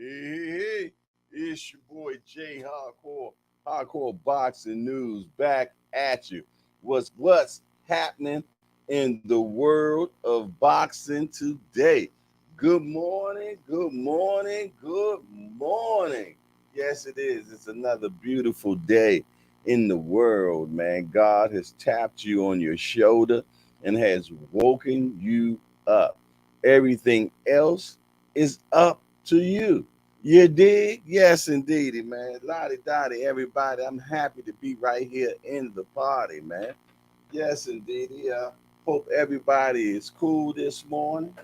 Hey, it's your boy Jay Hardcore Boxing News back at you. What's happening in the world of boxing today? Good morning, good morning, good morning. Yes, it is. It's another beautiful day in the world, man. God has tapped you on your shoulder and has woken you up. Everything else is up to you. You dig? Yes, indeedy, man. Lottie Dottie, everybody. I'm happy to be right here in the party, man. Yes, indeedy. Hope everybody is cool this morning.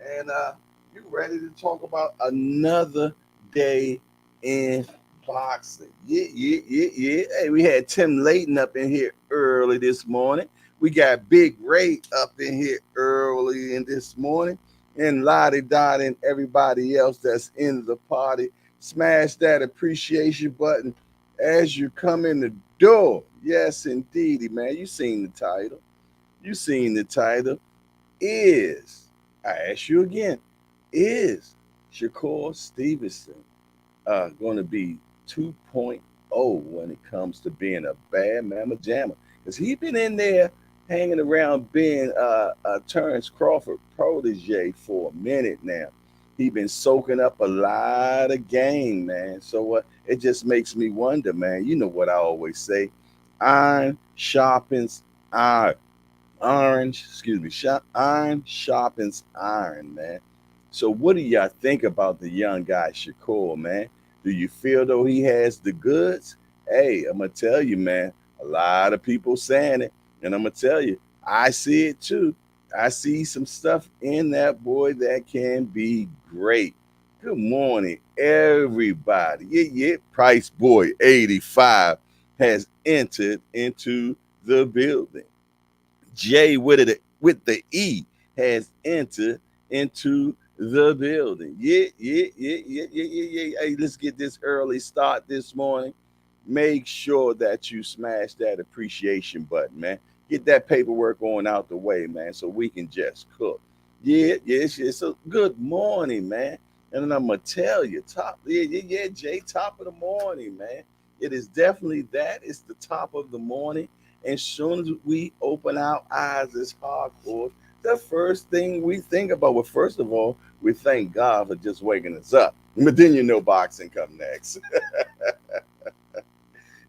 And you ready to talk about another day in boxing? Yeah. Hey, we had Tim Layton up in here early this morning. We got Big Ray up in here early in this morning. And Lottie Dot and everybody else that's in the party. Smash that appreciation button as you come in the door. Yes, indeedy, man. You seen the title. You seen the title. Is I ask you again, is Shakur Stevenson going to be 2.0 when it comes to being a bad mamma jamma? Because he's been in there hanging around being Terrence Crawford protege for a minute now. He's been soaking up a lot of game, man. So it just makes me wonder, man. You know what I always say: iron sharpens iron. Iron sharpens iron, man. So what do y'all think about the young guy Shakur, man? Do you feel though he has the goods? Hey, I'm gonna tell you, man. A lot of people saying it, and I'm gonna tell you, I see it too. I see some stuff in that boy that can be great. Good morning, everybody. Yeah. Price Boy 85 has entered into the building. Jay with the E has entered into the building. Yeah. Hey, let's get this early start this morning. Make sure that you smash that appreciation button, man. Get that paperwork on out the way, man, so we can just cook. Yeah. So good morning, man. And then I'm gonna tell you, Jay, top of the morning, man. It is definitely that. It's the top of the morning. As soon as we open our eyes as hardcore, the first thing we think about, well, first of all, we thank God for just waking us up. But then you know boxing come next.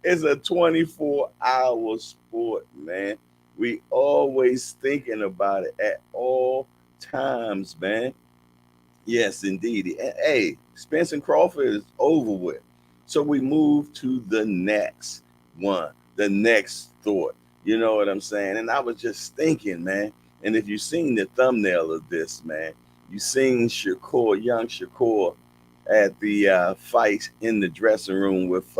It's a 24-hour sport, man. We always thinking about it at all times, man. Yes, indeed. And, hey, Spence and Crawford is over with. So we move to the next one, the next thought. You know what I'm saying? And I was just thinking, man. And if you've seen the thumbnail of this, man, you seen Shakur, young Shakur, at the fight in the dressing room with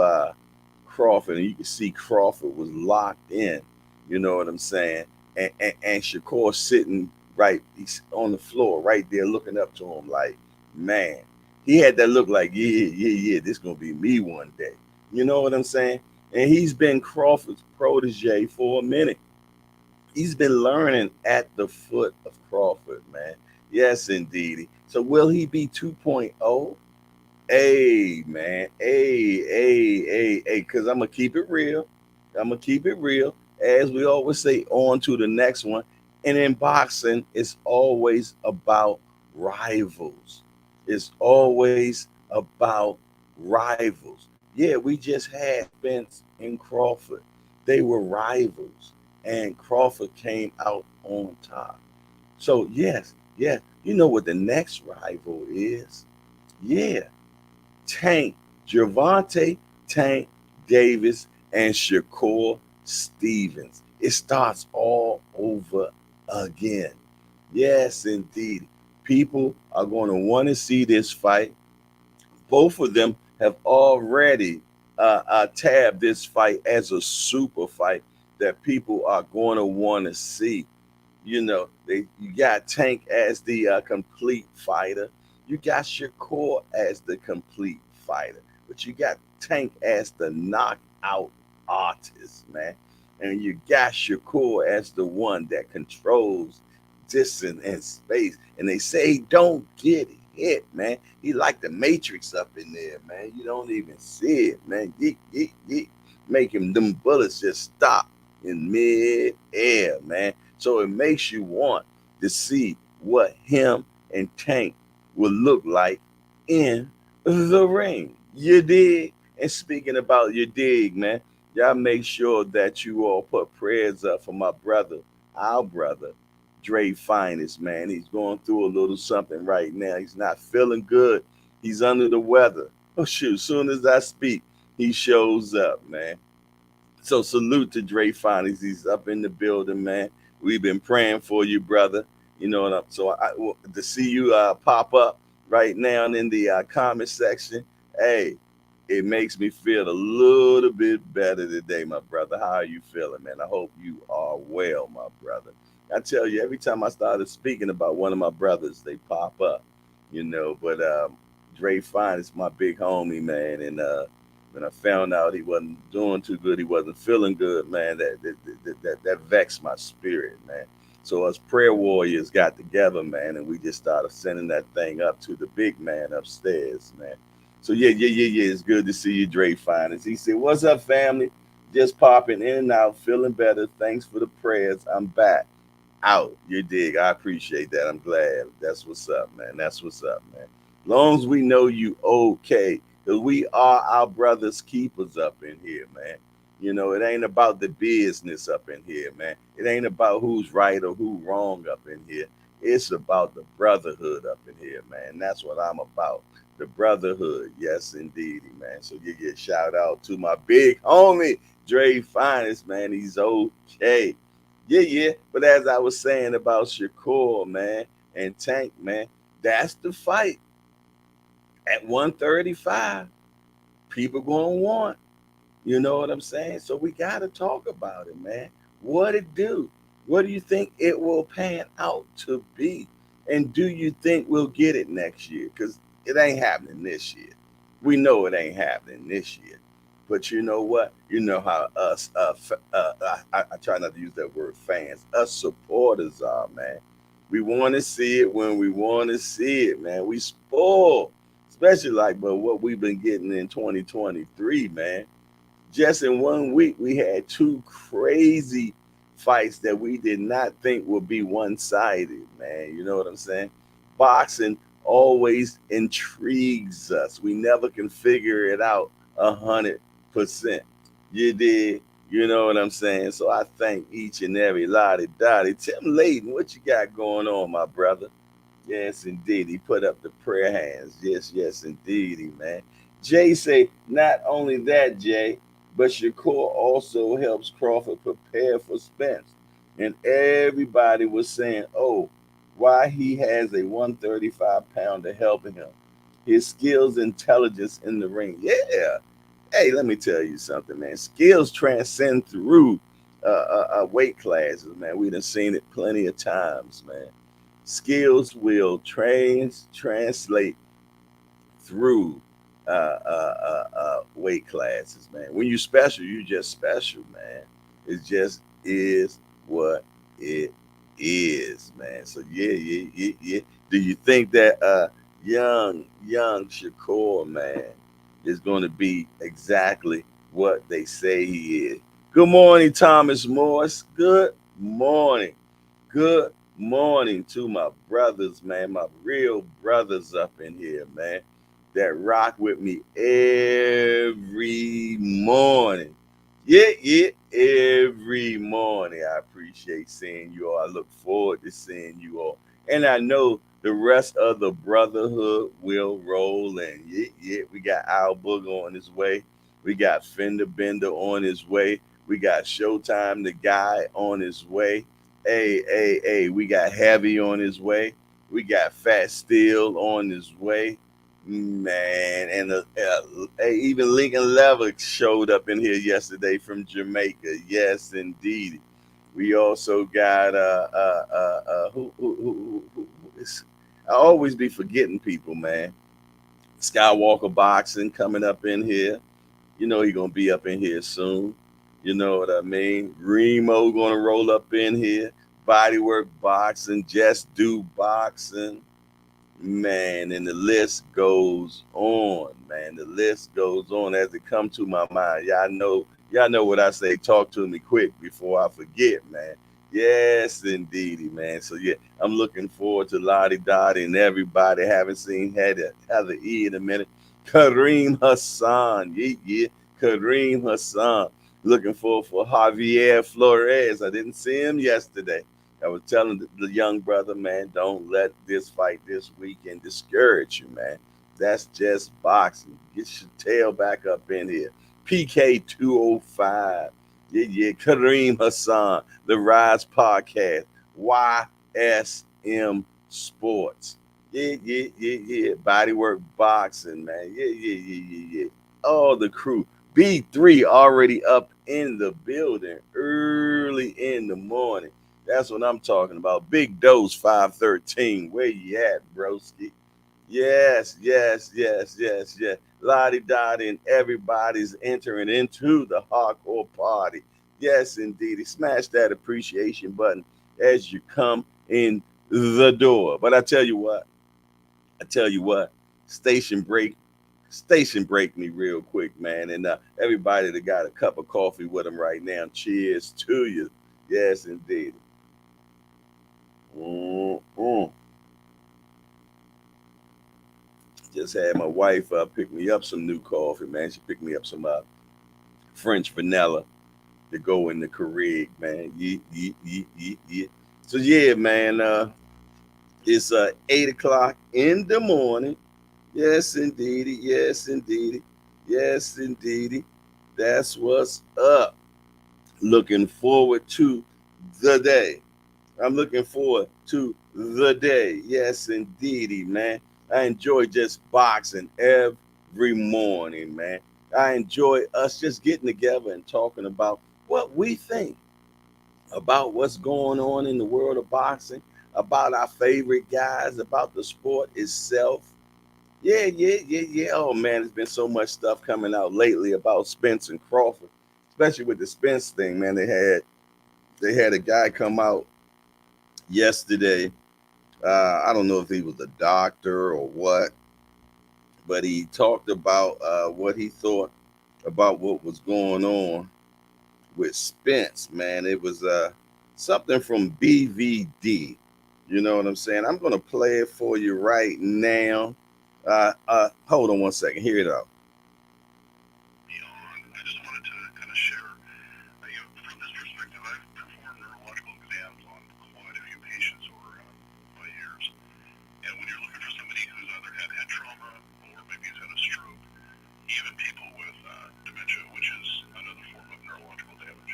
Crawford, and you can see Crawford was locked in. You know what I'm saying? And Shakur sitting right, he's on the floor right there looking up to him like, man, he had that look like, yeah, this gonna be me one day. You know what I'm saying? And he's been Crawford's protege for a minute. He's been learning at the foot of Crawford, man. Yes, indeed. So will he be 2.0? Hey, man. Hey. Because I'm going to keep it real. I'm going to keep it real. As we always say, on to the next one. And in boxing, it's always about rivals. It's always about rivals. Yeah, we just had Spence and Crawford. They were rivals. And Crawford came out on top. So, yes, yeah. You know what the next rival is? Yeah. Tank, Gervonta Tank Davis, and Shakur Stevens. It starts all over again. Yes, indeed. People are going to want to see this fight. Both of them have already tabbed this fight as a super fight that people are going to want to see. You know, you got Tank as the complete fighter. You got Shakur as the complete fighter, but you got Tank as the knockout artist, man. And you got Shakur as the one that controls distance and space. And they say he don't get it. hit, man. He like the Matrix up in there, man. You don't even see it, man. Yeet, yeet, yeet. Making them bullets just stop in mid-air, man. So it makes you want to see what him and Tank will look like in the ring. You dig? And speaking about you dig, man, y'all make sure that you all put prayers up for my brother, our brother, Dre Finest, man. He's going through a little something right now. He's not feeling good. He's under the weather. Oh shoot, as soon as I speak, he shows up, man. So salute to Dre Finest. He's up in the building, man. We've been praying for you, brother. You know what I'm so to see you pop up right now in the comment section. Hey, it makes me feel a little bit better today, my brother. How are you feeling, man? I hope you are well, my brother. I tell you, every time I started speaking about one of my brothers, they pop up, you know. But Dre Finest, my big homie, man, and when I found out he wasn't doing too good, he wasn't feeling good, man, that vexed my spirit, man. So us prayer warriors got together, man, and we just started sending that thing up to the big man upstairs, man. So yeah. It's good to see you, Dre Finest. He said, "What's up, family? Just popping in and out, feeling better. Thanks for the prayers. I'm back out. You dig? I appreciate that. I'm glad. That's what's up, man. That's what's up, man. Long as we know you okay, because we are our brothers' keepers up in here, man. You know, it ain't about the business up in here, man. It ain't about who's right or who wrong up in here. It's about the brotherhood up in here, man. That's what I'm about. The brotherhood. Yes, indeed, man. So you get shout out to my big homie, Dre Finest, man. He's okay. Yeah. But as I was saying about Shakur, man, and Tank, man, that's the fight. At 135, people gonna want. You know what I'm saying? So we gotta talk about it, man. What it do? What do you think it will pan out to be? And do you think we'll get it next year? Because it ain't happening this year. We know it ain't happening this year. But you know what? You know how us, I try not to use that word fans, us supporters are, man. We want to see it when we want to see it, man. We spoil, especially like, but what we've been getting in 2023, man. Just in 1 week, we had two crazy fights that we did not think would be one sided, man. You know what I'm saying? Boxing always intrigues us. We never can figure it out 100%. You did. You know what I'm saying? So I thank each and every lottie dottie. Tim Layden, what you got going on, my brother? Yes, indeed. He put up the prayer hands. Yes, indeed, man. Jay say, not only that, Jay, but Shakur also helps Crawford prepare for Spence. And everybody was saying, oh, why he has a 135-pounder helping him. His skills, intelligence in the ring. Yeah. Hey, let me tell you something, man. Skills transcend through weight classes, man. We done seen it plenty of times, man. Skills will translate through weight classes, man. When you special, you just special, man. It just is what it is, man. So yeah. Do you think that young Shakur, man, is going to be exactly what they say he is? Good morning, Thomas Morris. Good morning. Good morning to my brothers, man, my real brothers up in here, man, that rock with me every morning. Yeah, every morning. I appreciate seeing you all. I look forward to seeing you all. And I know the rest of the brotherhood will roll in. Yeah. We got Al Booger on his way. We got Fender Bender on his way. We got Showtime the guy on his way. Hey, we got Heavy on his way. We got Fat Steel on his way. Man, and hey, even Lincoln Lever showed up in here yesterday from Jamaica. Yes, indeed. We also got who is, I always be forgetting people, man. Skywalker Boxing coming up in here. You know he gonna be up in here soon. You know what I mean? Remo gonna roll up in here. Bodywork Boxing, Just Do Boxing. Man, and the list goes on, man. The list goes on as it come to my mind. Y'all know what I say. Talk to me quick before I forget, man. Yes, indeedy, man. So yeah, I'm looking forward to Lottie Dottie and everybody. Haven't seen Heather E in a minute. Kareem Hassan, yeah. Kareem Hassan. Looking forward for Javier Flores. I didn't see him yesterday. I was telling the young brother, man, don't let this fight this weekend discourage you, man. That's just boxing. Get your tail back up in here. PK 205. Yeah. Kareem Hassan, the Rise Podcast, YSM Sports. Yeah. Bodywork Boxing, man. Yeah. All the crew. B3 already up in the building early in the morning. That's what I'm talking about. Big Dose 513. Where you at, broski? Yes. Lottie Dottie and everybody's entering into the hardcore party. Yes, indeed. Smash that appreciation button as you come in the door. But I tell you what, station break, station break me real quick, man. And everybody that got a cup of coffee with them right now, cheers to you. Yes, indeed. Mm-mm. Just had my wife pick me up some new coffee, man. She picked me up some French vanilla to go in the Keurig, man. Yeah. So yeah, man. It's 8 o'clock in the morning. Yes, indeedy. Yes, indeedy. Yes, indeedy. That's what's up. Looking forward to the day. I'm looking forward to the day. Yes, indeedy, man. I enjoy just boxing every morning, man. I enjoy us just getting together and talking about what we think about what's going on in the world of boxing, about our favorite guys, about the sport itself. Yeah. Oh man, there's been so much stuff coming out lately about Spence and Crawford, especially with the Spence thing, man. They had a guy come out yesterday. I don't know if he was a doctor or what, but he talked about what he thought about what was going on with Spence. Man, it was something from BVD. You know what I'm saying? I'm gonna play it for you right now. Hold on one second. Hear it out. I just wanted to kind of share, from this perspective, I've performed neurological exams on quite a few patients over my years. And when you're looking for somebody who's either had head trauma or maybe has had a stroke, even people with dementia, which is another form of neurological damage,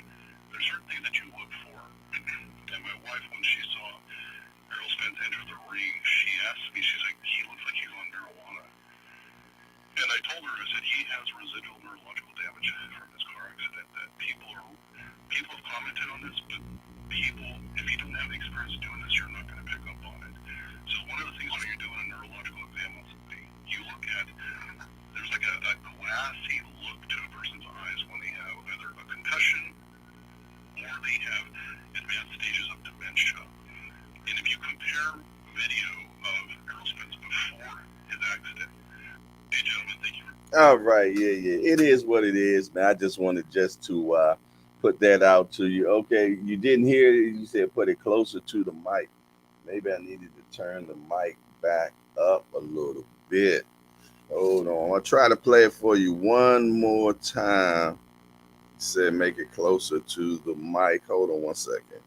there's certain things that you look for. And my wife, when she saw Errol Spence enter the ring, she asked me, she's like, he looks like he's on marijuana. And I told her, I said, he has residual neurological damage from his car accident that people have commented on this, but people, if you don't have the experience doing this, you're not going to pick up on it. So one of the things when you're doing a neurological exam on somebody, you look at, there's like a glassy look to a person's eyes when they have either a concussion or they have advanced stages of dementia. And if you compare video of Errol Spence before his accident, hey gentlemen, thank you. All right, yeah. It is what it is, man. I just wanted just to put that out to you. Okay, you didn't hear it. You said put it closer to the mic. Maybe I needed to turn the mic back up a little bit. Hold on. I'll try to play it for you one more time. Said make it closer to the mic. Hold on one second.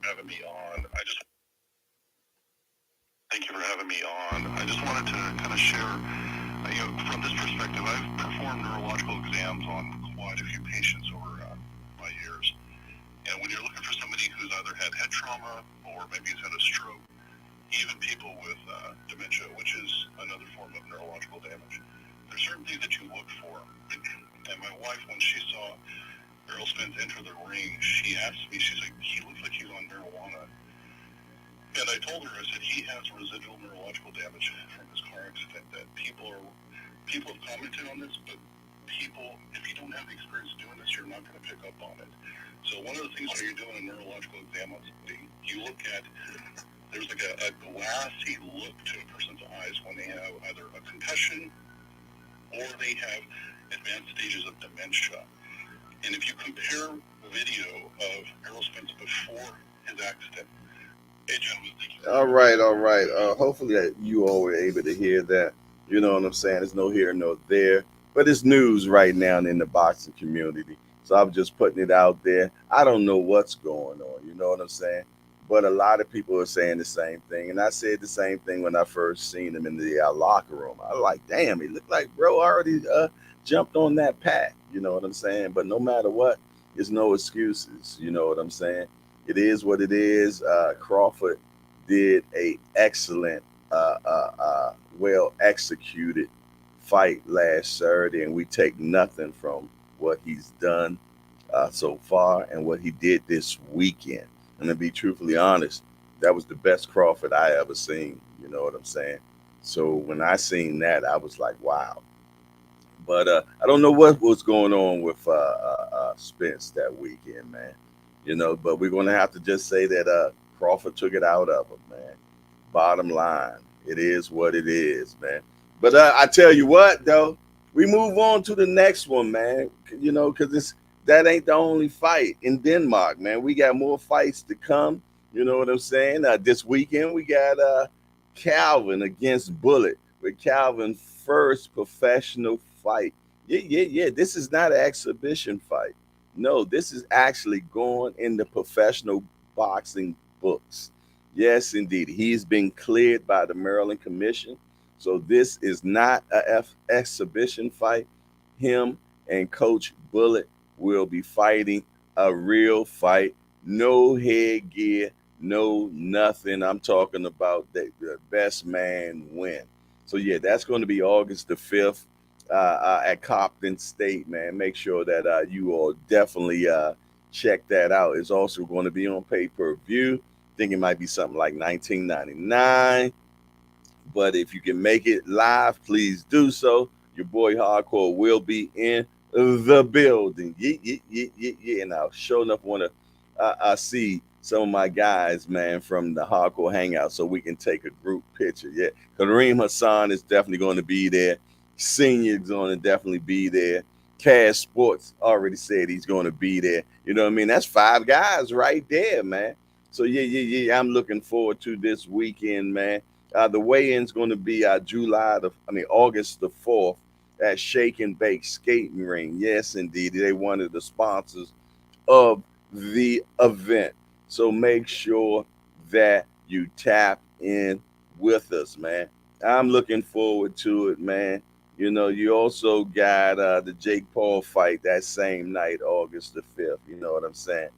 Having me on. Thank you for having me on. I just wanted to kind of share, from this perspective, I've performed neurological exams on quite a few patients over my years. And when you're looking for somebody who's either had head trauma or maybe has had a stroke, even people with dementia, which is another form of neurological damage, there's certain things that you look for. And my wife, when she saw Errol Spence enter the ring, she asked me, she's like, he looks like he's on marijuana. And I told her, I said, he has residual neurological damage from his car accident that people have commented on this, but people, if you don't have the experience doing this, you're not going to pick up on it. So one of the things when you're doing a neurological exam on somebody, you look at, there's like a glassy look to a person's eyes when they have either a concussion or they have advanced stages of dementia. And if you compare video of Errol Spence before his accident, AJ was thinking. All right, all right. Hopefully that you all were able to hear that. You know what I'm saying? There's no here, no there. But it's news right now in the boxing community. So I'm just putting it out there. I don't know what's going on. You know what I'm saying? But a lot of people are saying the same thing. And I said the same thing when I first seen him in the locker room. I was like, damn, he looked like bro already jumped on that pack. You know what I'm saying? But no matter what, there's no excuses. You know what I'm saying? It is what it is. Crawford did a excellent, well executed fight last Saturday, and we take nothing from what he's done so far and what he did this weekend. And to be truthfully honest, that was the best Crawford I ever seen. You know what I'm saying? So when I seen that, I was like, wow. But I don't know what was going on with Spence that weekend, man. You know, but we're going to have to just say that Crawford took it out of him, man. Bottom line, it is what it is, man. But I tell you what, though, we move on to the next one, man. You know, because that ain't the only fight in Denmark, man. We got more fights to come. You know what I'm saying? This weekend we got Calvin against Bullet with Calvin's first professional fight. Yeah, yeah, yeah. This is not an exhibition fight. No, this is actually going in the professional boxing books. Yes, indeed. He's been cleared by the Maryland Commission. So this is not a exhibition fight. Him and Coach Bullet will be fighting a real fight. No headgear, no nothing. I'm talking about the best man win. So yeah, that's going to be August the 5th at Compton State, man. Make sure that you all definitely check that out. It's also going to be on pay-per-view. I think it might be something like 1999. But if you can make it live, please do so. Your boy Hardcore will be in the building. Yeah, yeah, yeah, yeah, yeah. And I sure enough want to see some of my guys, man, from the Hardcore Hangout so we can take a group picture. Yeah. Kareem Hassan is definitely going to be there. Senior is going to definitely be there. Cash Sports already said he's going to be there. You know what I mean? That's five guys right there, man. So yeah, yeah, yeah. I'm looking forward to this weekend, man. The weigh-in's going to be August the 4th at Shake and Bake Skating Ring. Yes, indeed, they one of the sponsors of the event. So make sure that you tap in with us, man. I'm looking forward to it, man. You know, you also got the Jake Paul fight that same night, August the 5th. You know what I'm saying?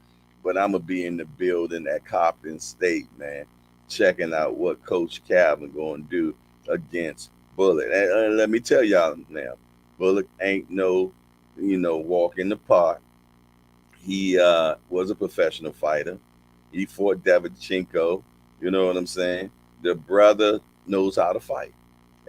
But I'm going to be in the building at Compton State, man, checking out what Coach Calvin going to do against Bullet. And let me tell y'all now, Bullet ain't no, walk in the park. He was a professional fighter. He fought Davichenko. You know what I'm saying? The brother knows how to fight,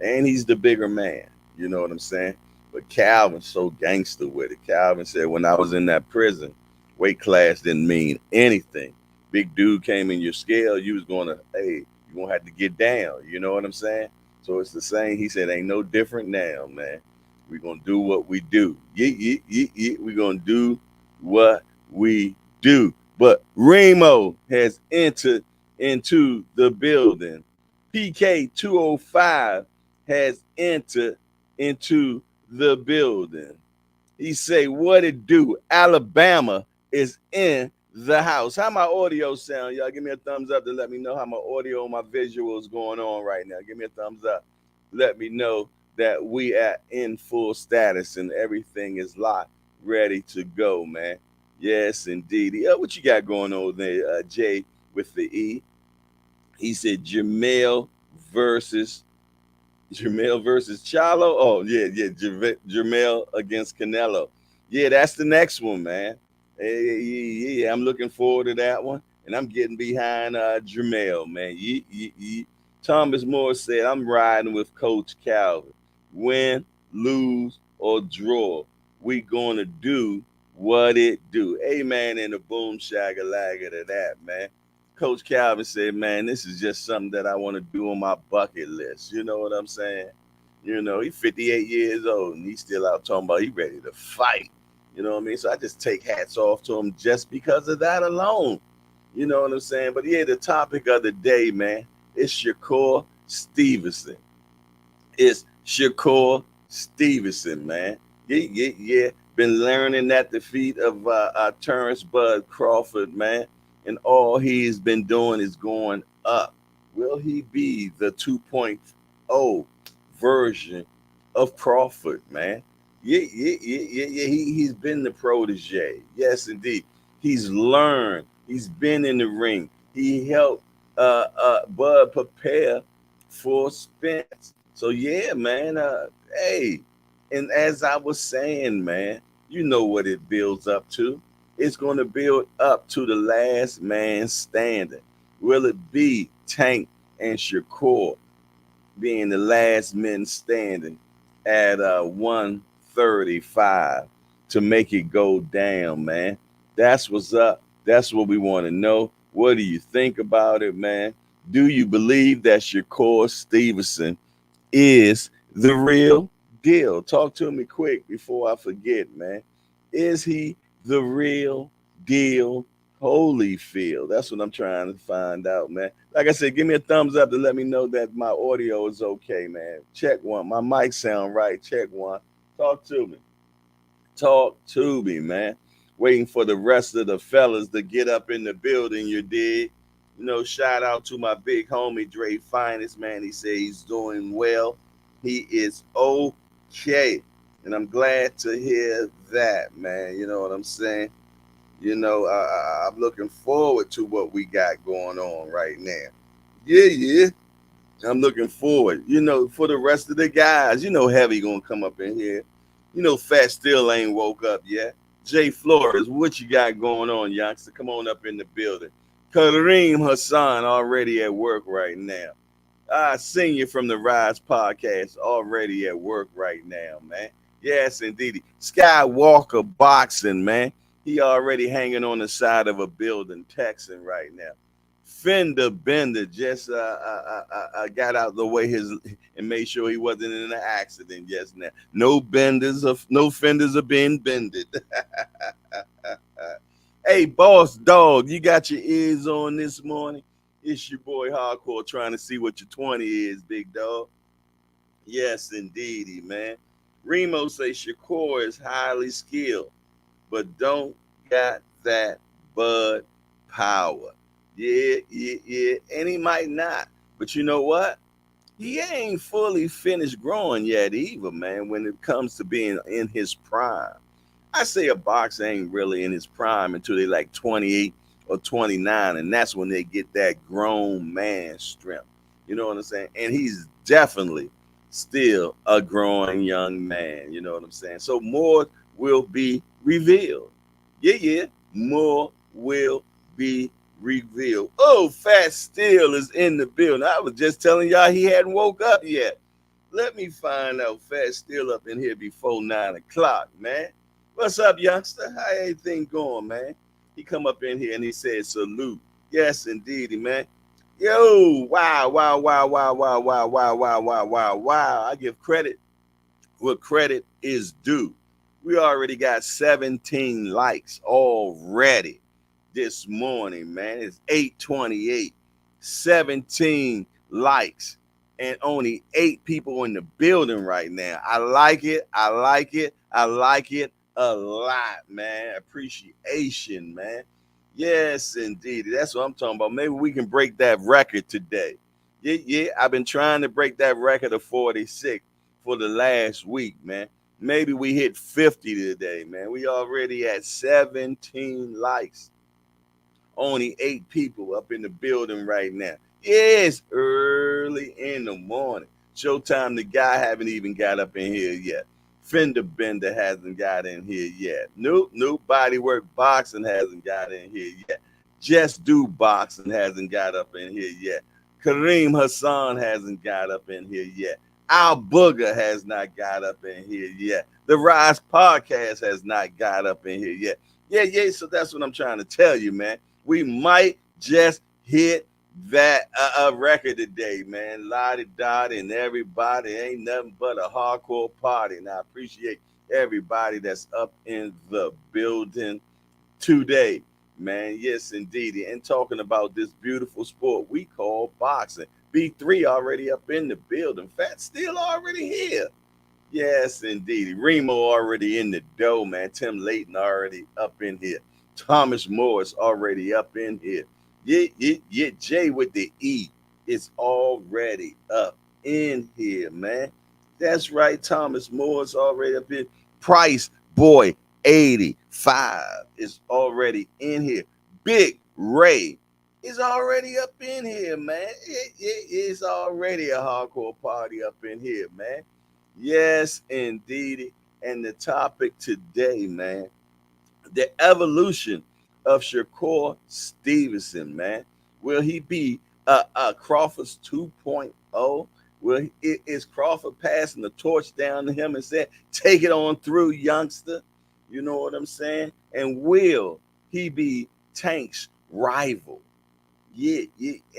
and he's the bigger man. You know what I'm saying? But Calvin's so gangster with it. Calvin said, when I was in that prison, weight class didn't mean anything. Big dude came in your scale, you was gonna, hey, you gonna have to get down. You know what I'm saying? So it's the same. He said, ain't no different now, man. We're gonna do what we do. Yeah, yeah, yeah, yeah. We're gonna do what we do. But Remo has entered into the building. PK 205 has entered into the building. He say, what it do? Alabama is in the house. How my audio sound? Y'all give me a thumbs up to let me know how my audio and my visuals going on right now. Give me a thumbs up. Let me know that we are in full status and everything is locked, ready to go, man. Yes, indeed. Yeah, what you got going on there, Jay, with the E? He said Jamel versus Chalo. Oh yeah, yeah. Jamel against Canelo. Yeah, that's the next one, man. Yeah, I'm looking forward to that one, and I'm getting behind Jamel, man. Thomas Moore said, "I'm riding with Coach Calvin. Win, lose, or draw, we gonna do what it do." Amen. And the boom shagalaka to that, man. Coach Calvin said, man, this is just something that I want to do on my bucket list. You know what I'm saying? You know, he's 58 years old and he's still out talking about he ready to fight. You know what I mean? So I just take hats off to him just because of that alone. You know what I'm saying? But yeah, the topic of the day, man, is Shakur Stevenson. It's Shakur Stevenson, man. Yeah, yeah, yeah. Been learning at the feet of Terrence Bud Crawford, man. And all he's been doing is going up. Will he be the 2.0 version of Crawford, man? Yeah, yeah, yeah, yeah, yeah. He's been the protege. Yes, indeed. He's learned. He's been in the ring. He helped Bud prepare for Spence. So yeah, man. Hey, and as I was saying, man, you know what it builds up to. It's going to build up to the last man standing. Will it be Tank and Shakur being the last men standing at 135 to make it go down, man? That's what's up. That's what we want to know. What do you think about it, man? Do you believe that Shakur Stevenson is the real deal? Talk to me quick before I forget, man. Is he the real deal? Holyfield. That's what I'm trying to find out, man. Like I said, give me a thumbs up to let me know that my audio is okay, man. Check one. My mic sound right. Check one. Talk to me. Talk to me, man. Waiting for the rest of the fellas to get up in the building, you dig? You know, shout out to my big homie Dre Finest, man. He said he's doing well. He is okay. And I'm glad to hear that, man. You know what I'm saying? You know, I'm looking forward to what we got going on right now. Yeah, yeah. I'm looking forward. You know, for the rest of the guys, you know, Heavy gonna come up in here. You know, Fat still ain't woke up yet. Jay Flores, what you got going on, youngster? Come on up in the building. Kareem Hassan already at work right now. Senior from the Rise podcast already at work right now, man. Yes, indeed. Skywalker boxing, man. He already hanging on the side of a building, texting right now. Fender Bender just got out the way his and made sure he wasn't in an accident just now. No fenders are being bended. Hey, boss dog, you got your ears on this morning? It's your boy Hardcore trying to see what your 20 is, big dog. Yes, indeedy, man. Remo say Shakur is highly skilled, but don't got that bud power. Yeah, yeah, yeah. And he might not. But you know what? He ain't fully finished growing yet either, man, when it comes to being in his prime. I say a boxer ain't really in his prime until they like 28 or 29, and that's when they get that grown man strength. You know what I'm saying? And he's definitely still a growing young man. You know what I'm saying? So more will be revealed. Yeah, yeah. More will be revealed. Oh, Fat Steel is in the building. I was just telling y'all he hadn't woke up yet. Let me find out Fat Steel up in here before 9 o'clock, man. What's up, youngster? How everything going, man? He come up in here and he said salute. Yes, indeedy, man. Yo, wow, wow, wow, wow, wow, wow, wow, wow, wow, wow, wow. I give credit what credit is due. We already got 17 likes already this morning, man. It's 8:28. 17 likes and only 8 people in the building right now. I like it. I like it. I like it a lot, man. Appreciation, man. Yes, indeed. That's what I'm talking about. Maybe we can break that record today. Yeah, yeah. I've been trying to break that record of 46 for the last week, man. Maybe we hit 50 today, man. We already at 17 likes. Only 8 people up in the building right now. It's early in the morning. Showtime, the guy haven't even got up in here yet. Fender Bender hasn't got in here yet. Nope, nope. Bodywork Boxing hasn't got in here yet. Just Do Boxing hasn't got up in here yet. Kareem Hassan hasn't got up in here yet. Al Booger has not got up in here yet. The Rise Podcast has not got up in here yet. Yeah, yeah. So that's what I'm trying to tell you, man. We might just hit that record today, man. Lottie Dottie and everybody. Ain't nothing but a hardcore party. And I appreciate everybody that's up in the building today, man. Yes, indeed. And talking about this beautiful sport we call boxing. B3 already up in the building. Fat still already here. Yes, indeed. Remo already in the dough, man. Tim Layton already up in here. Thomas Morris already up in here. Yeah, Jay with the E is already up in here, man. That's right. Thomas Morris already up in. Price Boy 85 is already in here. Big Ray is already up in here, man. It is already a hardcore party up in here, man. Yes, indeed. And the topic today, man, the evolution of Shakur Stevenson, man. Will he be Crawford's 2.0? Is Crawford passing the torch down to him and saying, take it on through, youngster? You know what I'm saying? And will he be Tank's rival? Yeah,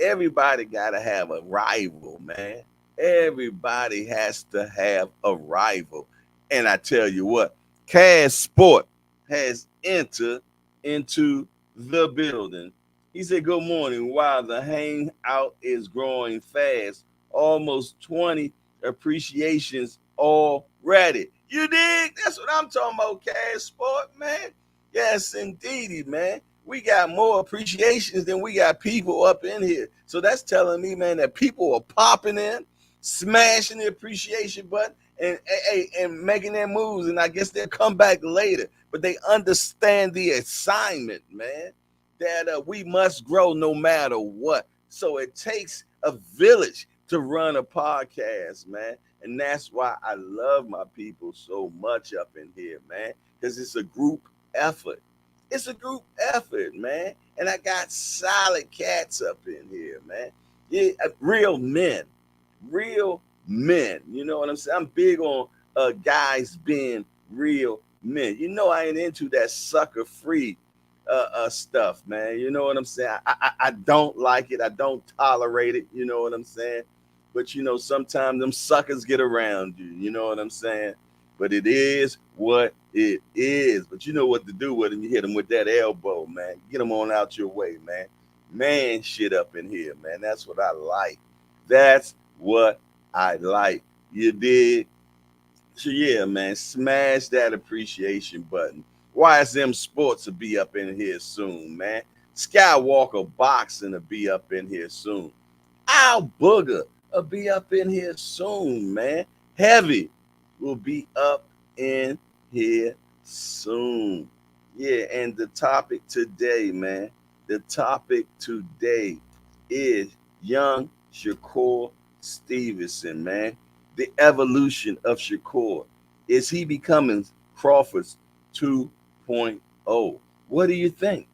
everybody got to have a rival, man. Everybody has to have a rival. And I tell you what, Cash Sport has entered into the building. He said, good morning. While the hangout is growing fast, almost 20 appreciations already. You dig? That's what I'm talking about, Cash Sport, man. Yes, indeedy, man. We got more appreciations than we got people up in here. So that's telling me, man, that people are popping in, smashing the appreciation button, and making their moves. And I guess they'll come back later. But they understand the assignment, man, that we must grow no matter what. So it takes a village to run a podcast, man. And that's why I love my people so much up in here, man, because it's a group effort. It's a group effort, man. And I got solid cats up in here, man. Yeah, real men. Real men. You know what I'm saying? I'm big on guys being real men. You know I ain't into that sucker free stuff, man. You know what I'm saying? I don't like it. I don't tolerate it. You know what I'm saying? But you know, sometimes them suckers get around you. You know what I'm saying? But it is what it is. But you know what to do with them. You hit them with that elbow, man. Get them on out your way, man. Man, shit up in here, man. That's what I like. That's what I like. You did? So yeah, man. Smash that appreciation button. YSM Sports will be up in here soon, man. Skywalker Boxing will be up in here soon. Al Booger will be up in here soon, man. Heavy will be up in here soon. Yeah, and the topic today, man, the topic today is young Shakur Stevenson, man. The evolution of Shakur. Is he becoming Crawford's 2.0? What do you think?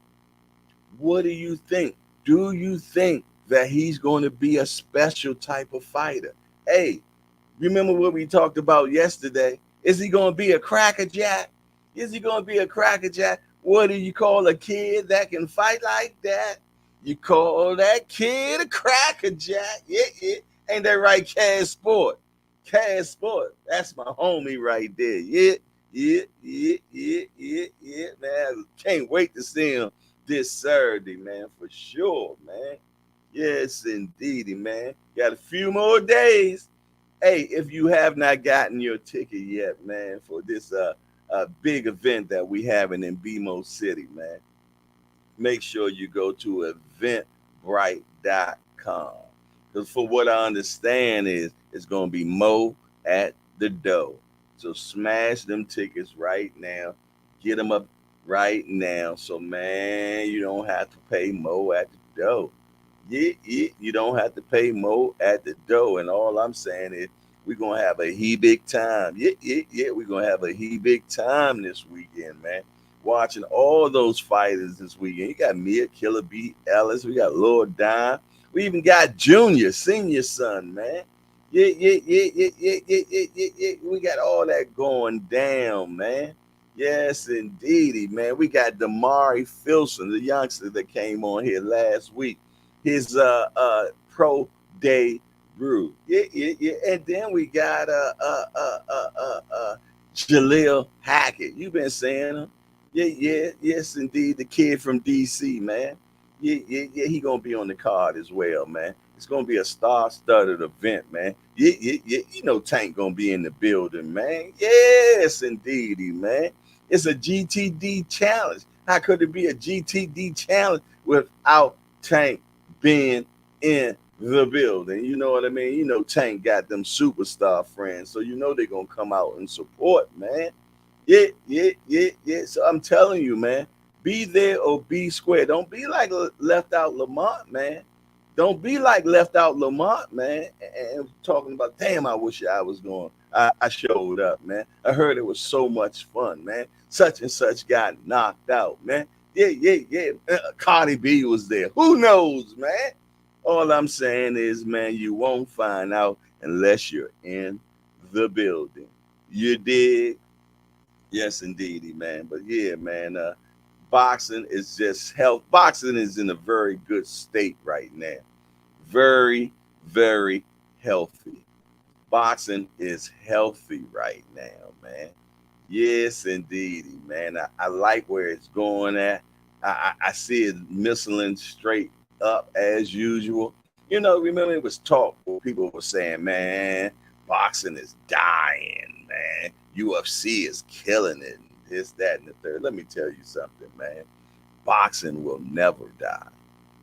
What do you think? Do you think that he's going to be a special type of fighter? Hey, remember what we talked about yesterday? Is he going to be a crackerjack? Is he going to be a crackerjack? What do you call a kid that can fight like that? You call that kid a crackerjack. Yeah. Ain't that right, Cash Sport? Cash Sport. That's my homie right there. Yeah, man. Can't wait to see him this Saturday, man, for sure, man. Yes, indeedy, man. Got a few more days. Hey, if you have not gotten your ticket yet, man, for this big event that we having in BMO City, man, make sure you go to eventbrite.com. Because for what I understand is it's going to be Mo at the dough. So smash them tickets right now. Get them up right now. So, man, you don't have to pay Mo at the dough. Yeah, you don't have to pay Mo at the dough. And all I'm saying is we're going to have a he big time. Yeah. We're going to have a he big time this weekend, man. Watching all those fighters this weekend. You got Mia, Killer B, Ellis. We got Lord Dime. We even got Junior, senior son, man. Yeah. We got all that going down, man. Yes, indeedy, man. We got Damari Filson, the youngster that came on here last week. his pro debut. Yeah. And then we got Jaleel Hackett. You've been saying him. Yes, indeed. The kid from DC, man. Yeah. He gonna be on the card as well, man. It's gonna be a star-studded event, man. Yeah. You know Tank gonna be in the building, man. Yes, indeedy, man. It's a GTD challenge. How could it be a GTD challenge without Tank being in the building? You know what I mean? You know Tank got them superstar friends, so you know they're gonna come out and support, man. Yeah. So I'm telling you, man, be there or be square. Don't be like left out Lamont, man. Don't be like left out Lamont, man. And talking about, damn, I wish I was going. I showed up, man. I heard it was so much fun, man. Such and such got knocked out, man. Yeah. Cardi B was there. Who knows, man? All I'm saying is, man, you won't find out unless you're in the building. You dig? Yes, indeedy, man. But yeah, man, boxing is just health. Boxing is in a very good state right now. Very, very healthy. Boxing is healthy right now, man. Yes, indeedy, man. I like where it's going at. I see it missiling straight up as usual. You know, remember it was talk where people were saying, man, boxing is dying, man. UFC is killing it. This, that, and the third. Let me tell you something, man. Boxing will never die.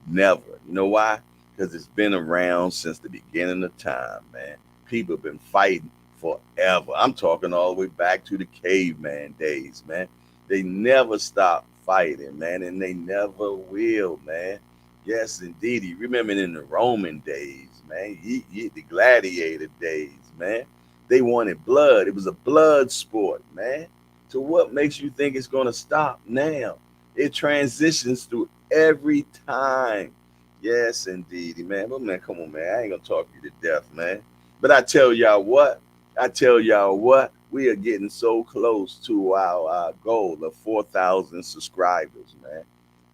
Never. You know why? Because it's been around since the beginning of time, man. People have been fighting forever. I'm talking all the way back to the caveman days, man. They never stopped fighting, man, and they never will, man. Yes, indeed. You remember in the Roman days, man, the gladiator days, man. They wanted blood. It was a blood sport, man. So what makes you think it's going to stop now? It transitions through every time. Yes, indeed, man. But man, come on, man. I ain't gonna talk you to death, man. But I tell y'all what. I tell y'all what. We are getting so close to our goal of 4,000 subscribers, man.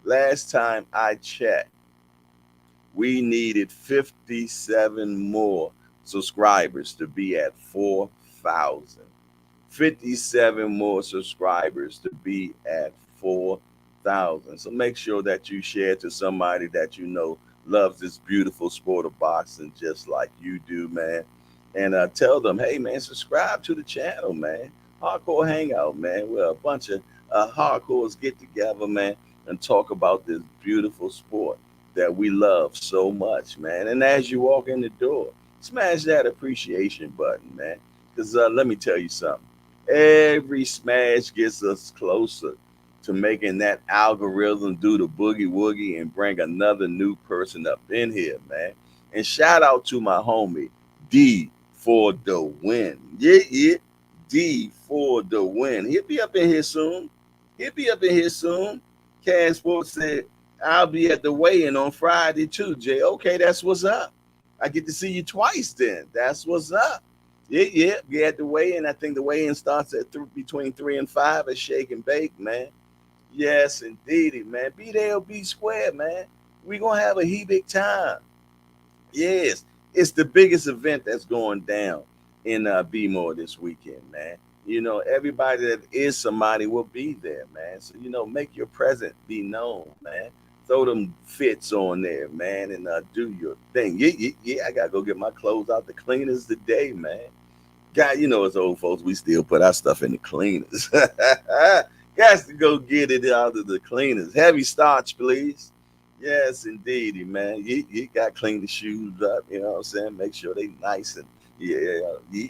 Last time I checked, we needed 57 more subscribers to be at 4,000. 57 more subscribers to be at 4,000. So make sure that you share to somebody that you know loves this beautiful sport of boxing just like you do, man. And tell them, hey, man, subscribe to the channel, man. Hardcore Hangout, man, where a bunch of hardcores get together, man, and talk about this beautiful sport that we love so much, man. And as you walk in the door, smash that appreciation button, man. Because let me tell you something. Every smash gets us closer to making that algorithm do the boogie woogie and bring another new person up in here, man. And shout out to my homie D for the win. Yeah. D for the win. He'll be up in here soon. He'll be up in here soon. Cash Sports said, I'll be at the weigh-in on Friday too, Jay. Okay, that's what's up. I get to see you twice then. That's what's up. Yeah. Be at the weigh-in. I think the weigh-in starts at between 3 and 5 at Shake and Bake, man. Yes, indeedy, man. Be there or be square, man. We gonna have a big time. Yes, it's the biggest event that's going down in B-More this weekend, man. You know, everybody that is somebody will be there, man. So, you know, make your presence be known, man. Throw them fits on there, man, and do your thing. Yeah. I gotta go get my clothes out the cleaners today, man. God, you know, as old folks, we still put our stuff in the cleaners. Got to go get it out of the cleaners. Heavy starch, please. Yes, indeedy, man. You got to clean the shoes up. You know what I'm saying? Make sure they nice and yeah. I'm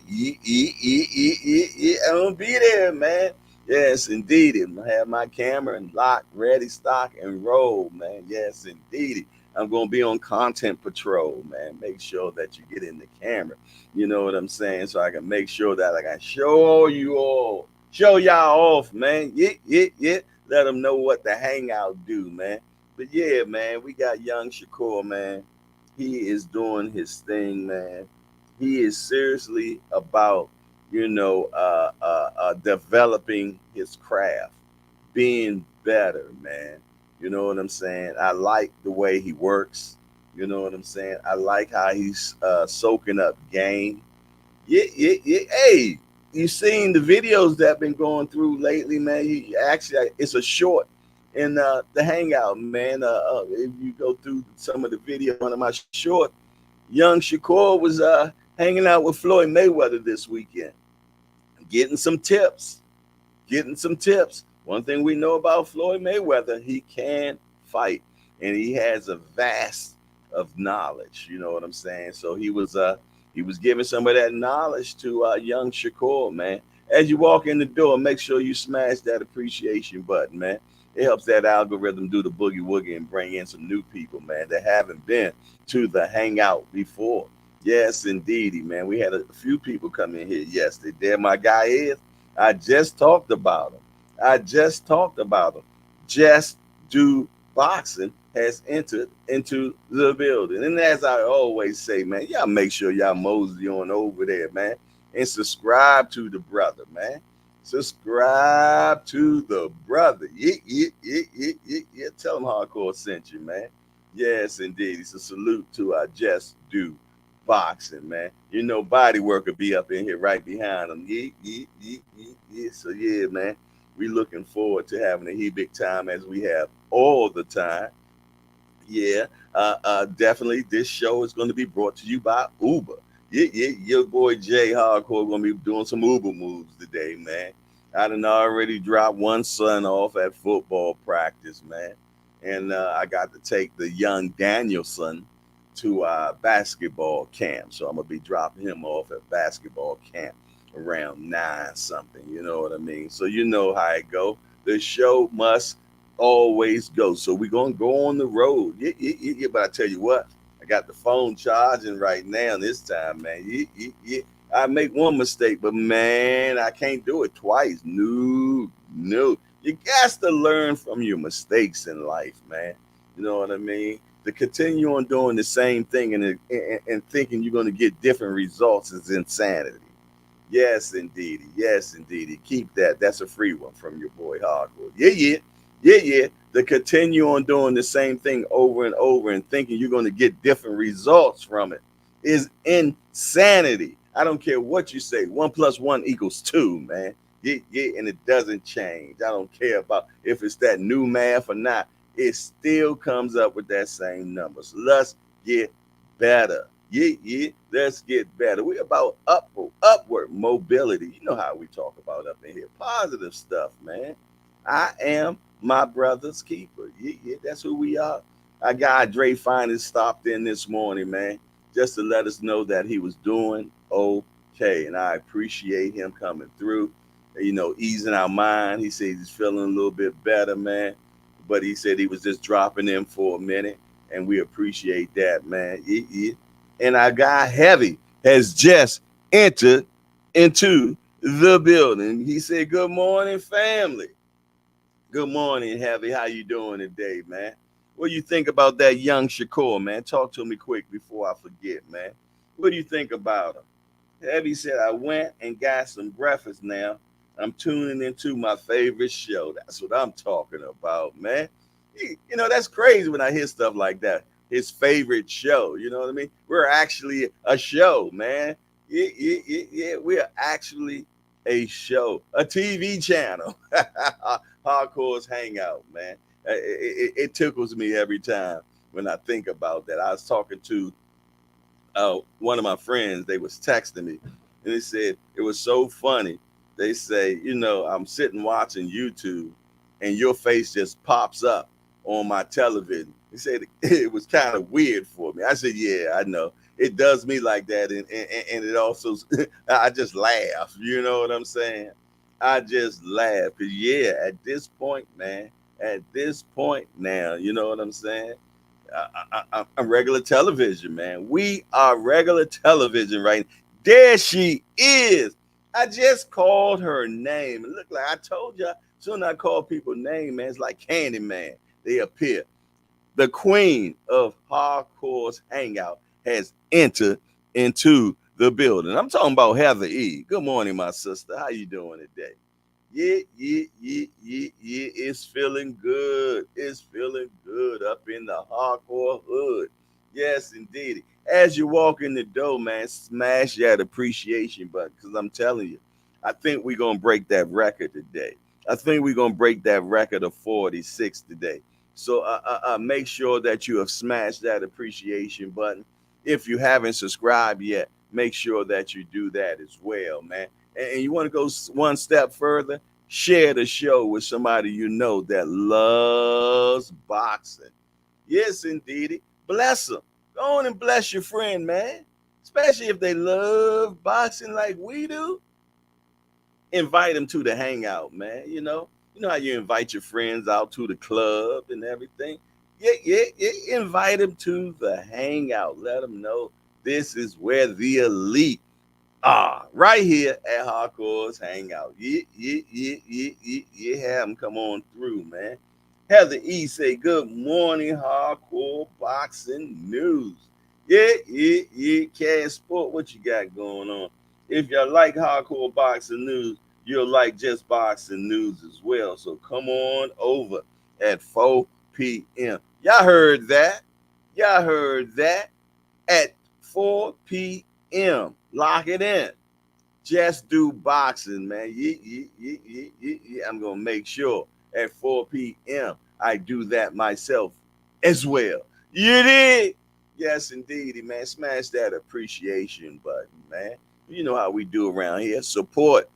gonna be there, man. Yes, indeedy. I'm gonna have my camera and lock, ready, stock, and roll, man. Yes, indeedy. I'm gonna be on content patrol, man. Make sure that you get in the camera. You know what I'm saying? So I can make sure that I can show y'all off, man. Yeah. Let them know what the hangout do, man. But yeah, man, we got young Shakur, man. He is doing his thing, man. He is seriously about, developing his craft, being better, man. You know what I'm saying? I like the way he works. You know what I'm saying? I like how he's soaking up game. Yeah, yeah, yeah. Hey, you seen the videos that been going through lately, man? Actually, it's a short in the Hangout, man. If you go through some of the video, one of my short, young Shakur was hanging out with Floyd Mayweather this weekend, getting some tips, getting some tips. One thing we know about Floyd Mayweather, he can fight, and he has a vast of knowledge. You know what I'm saying? So he was giving some of that knowledge to young Shakur, man. As you walk in the door, make sure you smash that appreciation button, man. It helps that algorithm do the boogie woogie and bring in some new people, man, that haven't been to the hangout before. Yes, indeedy, man. We had a few people come in here yesterday. There my guy is. I just talked about him. I just talked about him. Just Do Boxing has entered into the building. And as I always say, man, y'all make sure y'all mosey on over there, man, and subscribe to the brother, man. Subscribe to the brother. Yeah, yeah, yeah, yeah, yeah, yeah. Tell him Hardcore sent you, man. Yes, indeed. It's a salute to our Just Do Boxing, man. You know, body work will be up in here right behind him. Yeah, yeah, yeah, yeah, yeah. So yeah, man, we looking forward to having a he big time as we have all the time. Yeah, definitely. This show is going to be brought to you by Uber. Yeah, yeah, your boy Jay Hardcore going to be doing some Uber moves today, man. I done already dropped one son off at football practice, man, and I got to take the young Danielson to basketball camp. So I'm gonna be dropping him off at basketball camp around 9 something. You know what I mean? So you know how it go. The show must always go. So we're gonna go on the road. Yeah, yeah, yeah, yeah. But I tell you what, I got the phone charging right now this time, man. Yeah, yeah, yeah. I make one mistake, but man, I can't do it twice. No, no. You got to learn from your mistakes in life, man. You know what I mean? To continue on doing the same thing and thinking you're going to get different results is insanity. Yes, indeed. Yes, indeed. Keep that. That's a free one from your boy Hardcore. Yeah, yeah. Yeah, yeah. To continue on doing the same thing over and over and thinking you're going to get different results from it is insanity. I don't care what you say. 1 plus 1 equals 2, man. Yeah, yeah, and it doesn't change. I don't care about if it's that new math or not. It still comes up with that same number. So let's get better. Yeah, yeah, let's get better. We're about upward mobility. You know how we talk about up in here. Positive stuff, man. I am my brother's keeper. Yeah, yeah, that's who we are. Our guy Dre finally stopped in this morning, man, just to let us know that he was doing okay. And I appreciate him coming through, you know, easing our mind. He said he's feeling a little bit better, man. But he said he was just dropping in for a minute. And we appreciate that, man. Yeah, yeah. And our guy Heavy has just entered into the building. He said, "Good morning, family." Good morning, Heavy. How you doing today, man? What do you think about that young Shakur, man? Talk to me quick before I forget, man. What do you think about him? Heavy said, "I went and got some breakfast now. I'm tuning into my favorite show." That's what I'm talking about, man. You know, that's crazy when I hear stuff like that. His favorite show, you know what I mean? We're actually a show, man. Yeah, yeah, yeah, yeah. We're actually a show, a TV channel. Hardcore's Hangout, man. It tickles me every time when I think about that. I was talking to one of my friends. They was texting me, and they said it was so funny. They say, you know, I'm sitting watching YouTube, and your face just pops up on my television. He said it was kind of weird for me. I said, yeah, I know. It does me like that, and it also I just laugh. You know what I'm saying? I just laugh because yeah, at this point, man, at this point now, you know what I'm saying? I'm regular television, man. We are regular television, right? There she is. I just called her name. It looked like I told you. Soon I call people name, man. It's like Candyman. They appear. The queen of Hardcore's Hangout has entered into the building. I'm talking about Heather E. Good morning, my sister. How you doing today? Yeah, yeah, yeah, yeah, yeah. It's feeling good. It's feeling good up in the hardcore hood. Yes, indeed. As you walk in the door, man, smash that appreciation button because I'm telling you, I think we're going to break that record today. I think we're going to break that record of 46 today. So make sure that you have smashed that appreciation button. If you haven't subscribed yet, make sure that you do that as well, man. And you want to go one step further, share the show with somebody you know that loves boxing. Yes, indeed. Bless them. Go on and bless your friend, man. Especially if they love boxing like we do. Invite them to the hangout, man. You know how you invite your friends out to the club and everything. Yeah. Invite them to the hangout. Let them know this is where the elite right here at Hardcore's Hangout. Yeah. Have them come on through, man. Heather E say, good morning, Hardcore Boxing News. Yeah. Cash Sport, what you got going on? If you like Hardcore Boxing News, you'll like Just Boxing News as well. So come on over at 4 p.m. Y'all heard that? Y'all heard that? At 4 p.m. Lock it in. Just do boxing, man. Yeah. I'm gonna make sure at 4 p.m. I do that myself as well. You did? Yes, indeed, man. Smash that appreciation button, man. You know how we do around here. Support.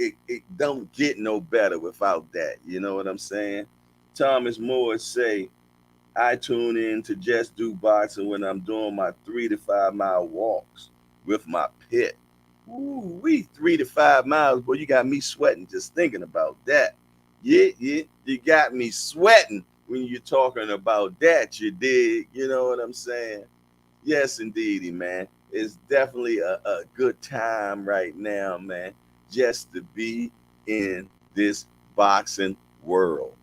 It don't get no better without that. You know what I'm saying? Thomas Moore say, I tune in to Just Do Boxing when I'm doing my 3 to 5 mile walks with my pet. Ooh, we 3 to 5 miles, boy. You got me sweating just thinking about that. Yeah. You got me sweating when you're talking about that. You dig? You know what I'm saying? Yes, indeedy, man. It's definitely a good time right now, man, just to be in this boxing world.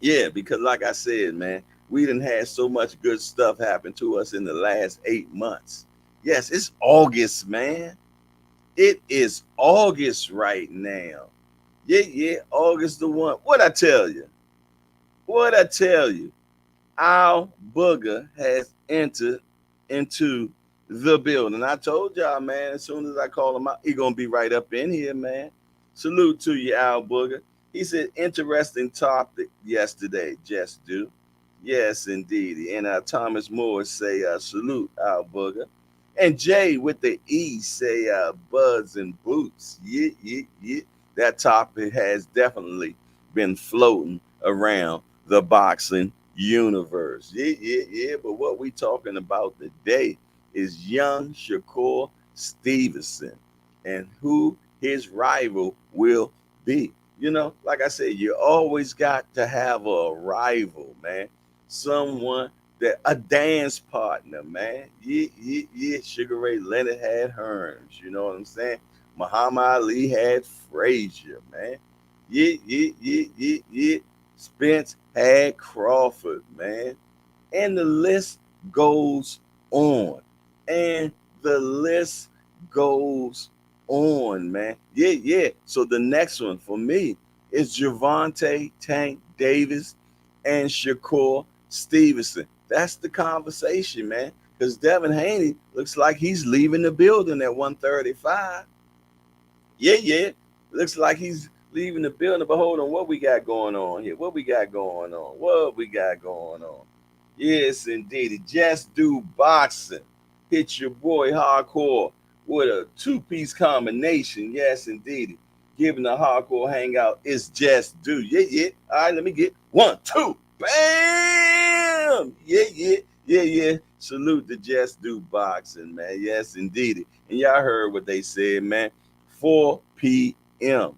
Yeah, because like I said, man, we done had so much good stuff happen to us in the last 8 months. Yes, it's August, man. It is August right now. Yeah, August the one. What I tell you? What I tell you? Our booger has entered into the building. I told y'all, man, as soon as I call him out, he gonna be right up in here, man. Salute to you, Al Booger. He said, interesting topic yesterday, just do. Yes, indeed. And Thomas Moore say, salute, Al Booger. And Jay with the E say, buds and boots. Yeah. That topic has definitely been floating around the boxing universe. Yeah. But what we talking about today is young Shakur Stevenson and who his rival will be. Like I said, you always got to have a rival, man. Someone that a dance partner, man. Yeah. Sugar Ray Leonard had Hearns. You know what I'm saying? Muhammad Ali had Frazier, man. Yeah. Spence had Crawford, man. And the list goes on. And the list goes on, man. Yeah. So the next one for me is Javante Tank Davis and Shakur Stevenson. That's the conversation, man. Because Devin Haney looks like he's leaving the building at 135. Yeah. Looks like he's leaving the building. But hold on, what we got going on here? What we got going on? What we got going on? Yes, indeed. Just do boxing. Hit your boy hardcore with a two-piece combination. Yes, indeed. Giving the hardcore hangout is just do. Yeah. All right, let me get 1, 2. Bam! Yeah. Salute to Just Do Boxing, man. Yes, indeed. And y'all heard what they said, man. 4 p.m.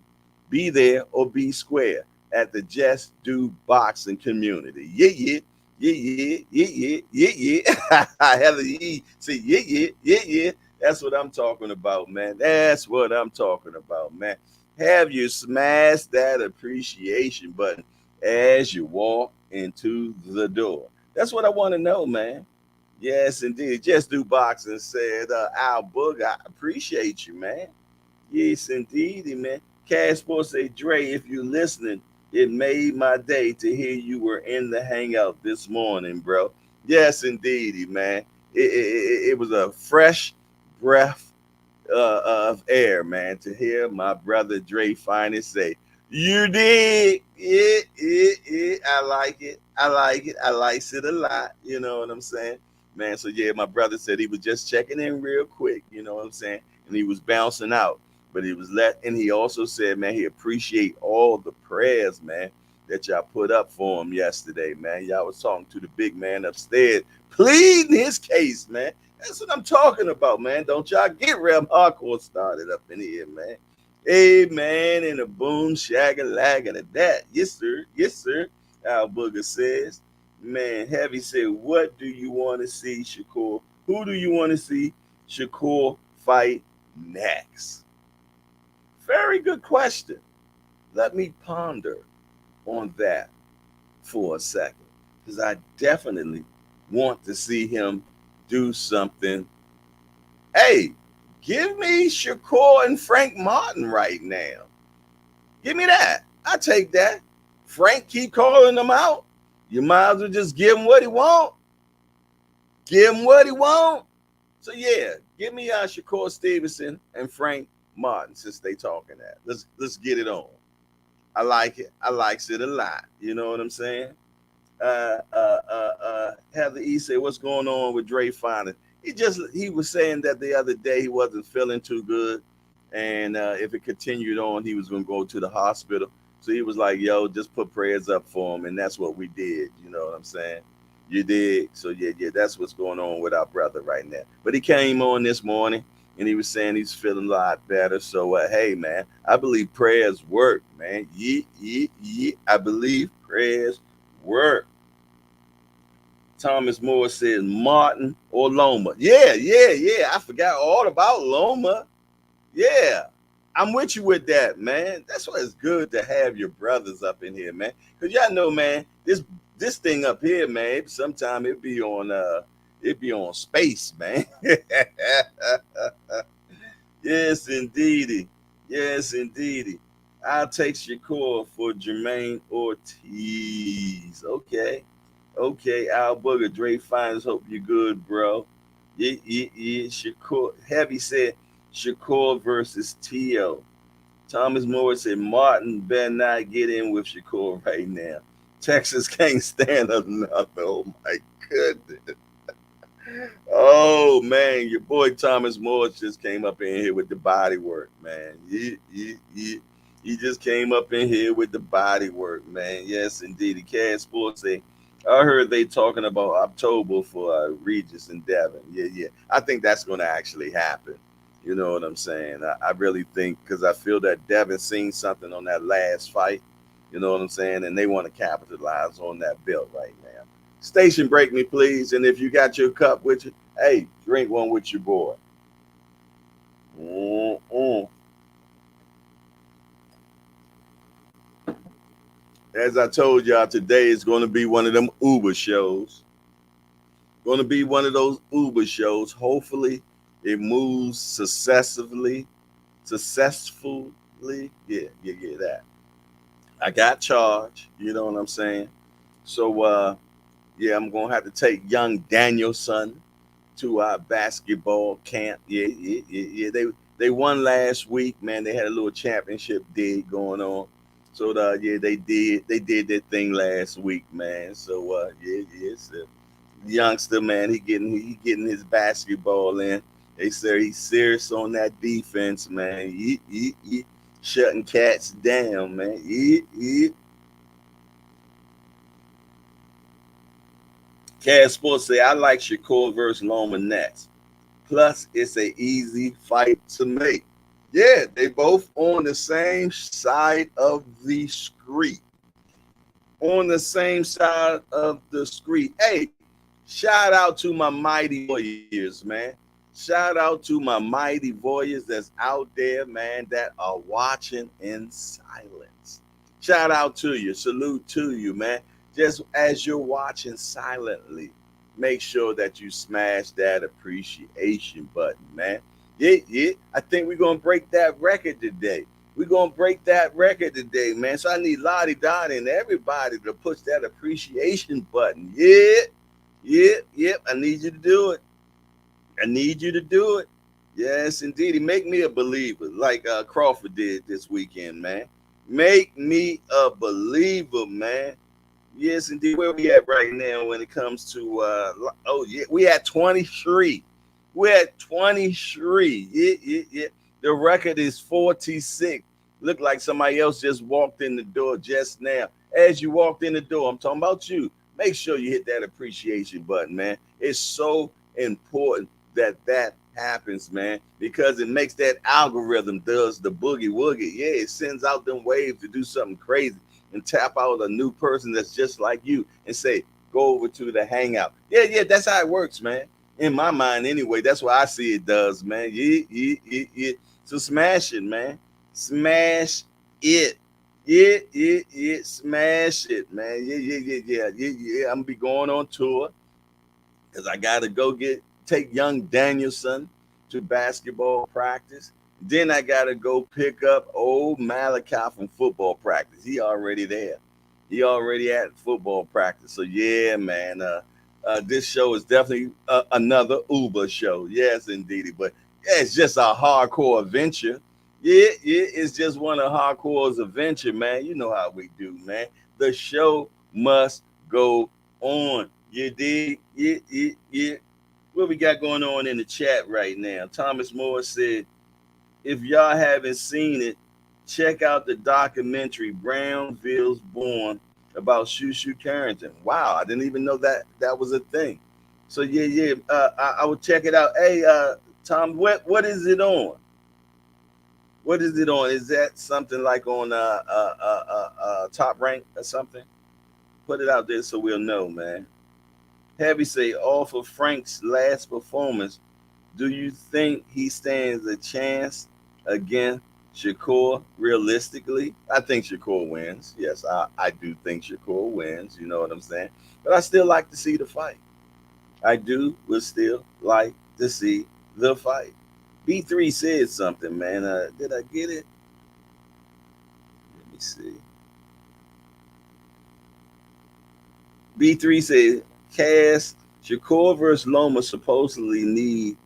Be there or be square at the Just Do Boxing community. Yeah. Heather E. Say, yeah. That's what I'm talking about, man. That's what I'm talking about, man. Have you smashed that appreciation button as you walk into the door? That's what I want to know, man. Yes, indeed. Just Do Boxing said, Al Boog, I appreciate you, man. Yes, indeed, man. Cash Sports say, Dre, if you're listening, It made my day to hear you were in the hangout this morning, bro. Yes, indeedy, man. It was a fresh breath of air, man, to hear my brother Dre finally say, "You did it. I like it. I like it. I likes it a lot." You know what I'm saying, man? So yeah, my brother said he was just checking in real quick. You know what I'm saying, and he was bouncing out, but he was and he also said, man, he appreciate all the prayers, man, that y'all put up for him yesterday, man. Y'all was talking to the big man upstairs, pleading his case, man. That's what I'm talking about, man. Don't y'all get real hardcore started up in here, man. Amen. And a boom, shagga, lag, and a that. Yes, sir. Yes, sir. Al Booger says, man, Heavy said, what do you want to see, Shakur? Who do you want to see Shakur fight next? Very good question. Let me ponder on that for a second, because I definitely want to see him do something. Hey, give me Shakur and Frank Martin right now. Give me that. I take that. Frank keep calling them out. You might as well just give him what he want. Give him what he want. So yeah, give me Shakur Stevenson and Frank Martin since they talking that. Let's get it on. I like it. I likes it a lot. You know what I'm saying? Heather E said, "What's going on with Dre Finding?" He was saying that the other day he wasn't feeling too good, and if it continued on, he was gonna go to the hospital. So he was like, "Yo, just put prayers up for him," and that's what we did. You know what I'm saying? You did. So yeah, that's what's going on with our brother right now. But he came on this morning and he was saying he's feeling a lot better. So hey, man, I believe prayers work, man. Yeah. I believe prayers work. Thomas Moore says Martin or Loma. Yeah. I forgot all about Loma. Yeah. I'm with you with that, man. That's why it's good to have your brothers up in here, man. Cause y'all know, man, this thing up here, man, sometimes it be on space, man. Yes, indeedy. Yes, indeedy. I'll take Shakur for Jermaine Ortiz. Okay, Al Booger, Dre Fines, hope you're good, bro. Yeah. Shakur, Heavy said Shakur versus T.O. Thomas Moore said Martin better not get in with Shakur right now. Texas can't stand another. Oh my goodness. Oh man, your boy Thomas Morris just came up in here with the body work, man. He just came up in here with the body work, man. Yes, indeed. The Cash Sports say, I heard they talking about October for Regis and Devin. Yeah. I think that's going to actually happen. You know what I'm saying? I really think, because I feel that Devin seen something on that last fight. You know what I'm saying? And they want to capitalize on that belt right now. Station break me, please. And if you got your cup with you, hey, drink one with your boy. Mm-mm. As I told y'all, today is going to be one of them Uber shows. Going to be one of those Uber shows. Hopefully, it moves successfully. Yeah, that. I got charged. You know what I'm saying? So, yeah, I'm gonna have to take young Danielson to our basketball camp. Yeah. They won last week, man. They had a little championship dig going on. So yeah, they did their thing last week, man. So yeah. So youngster, man, he getting his basketball in. They say he's serious on that defense, man. He shutting cats down, man. Cash Sports say I like Shakur versus Loma next. Plus, it's a easy fight to make. Yeah, they both on the same side of the street. On the same side of the street. Hey, shout out to my mighty warriors, man. Shout out to my mighty warriors that's out there, man, that are watching in silence. Shout out to you. Salute to you, man. Just as you're watching silently, make sure that you smash that appreciation button, man. Yeah. I think we're gonna break that record today. We're gonna break that record today, man. So I need Lottie Dottie and everybody to push that appreciation button. Yeah, yeah, yep. I need you to do it. I need you to do it. Yes, indeed. Make me a believer, like Crawford did this weekend, man. Make me a believer, man. Yes, indeed. Where we at right now when it comes to oh yeah, we at 23. We're at 23. Yeah, yeah, yeah. The record is 46. Look like somebody else just walked in the door just now. As you walked in the door, I'm talking about you. Make sure you hit that appreciation button, man. It's so important that that happens, man, because it makes that algorithm does the boogie woogie. Yeah, it sends out them waves to do something crazy and tap out a new person that's just like you and say, go over to the hangout. Yeah, yeah, that's how it works, man. In my mind, anyway, that's what I see it does, man. Yeah, yeah, yeah, yeah. So smash it, man. Smash it. Yeah, yeah, yeah. Smash it, man. Yeah, yeah, yeah, yeah, yeah, yeah. I'm gonna be going on tour because I gotta go take young Danielson to basketball practice. Then I gotta go pick up old Malachi from football practice. He already there. He already at football practice. So yeah, man. This show is definitely another Uber show. Yes, indeed. But yeah, it's just a hardcore adventure. Yeah, yeah, it's just one of hardcore's adventure, man. You know how we do, man. The show must go on. You dig? Yeah, yeah, yeah. What we got going on in the chat right now? Thomas Moore said, if y'all haven't seen it, check out the documentary Brownville's Born about Shushu Carrington. Wow, I didn't even know that that was a thing. So yeah, yeah, I will check it out. Hey, Tom, what is it on? What is it on? Is that something like on Top Rank or something? Put it out there so we'll know, man. Heavy say, off of Frank's last performance, do you think he stands a chance against Shakur realistically? I think Shakur wins. Yes, I do think Shakur wins. You know what I'm saying? But I still like to see the fight. I do would still like to see the fight. B3 said something, man. Did I get it? Let me see. B3 said, Cass, Shakur versus Loma supposedly need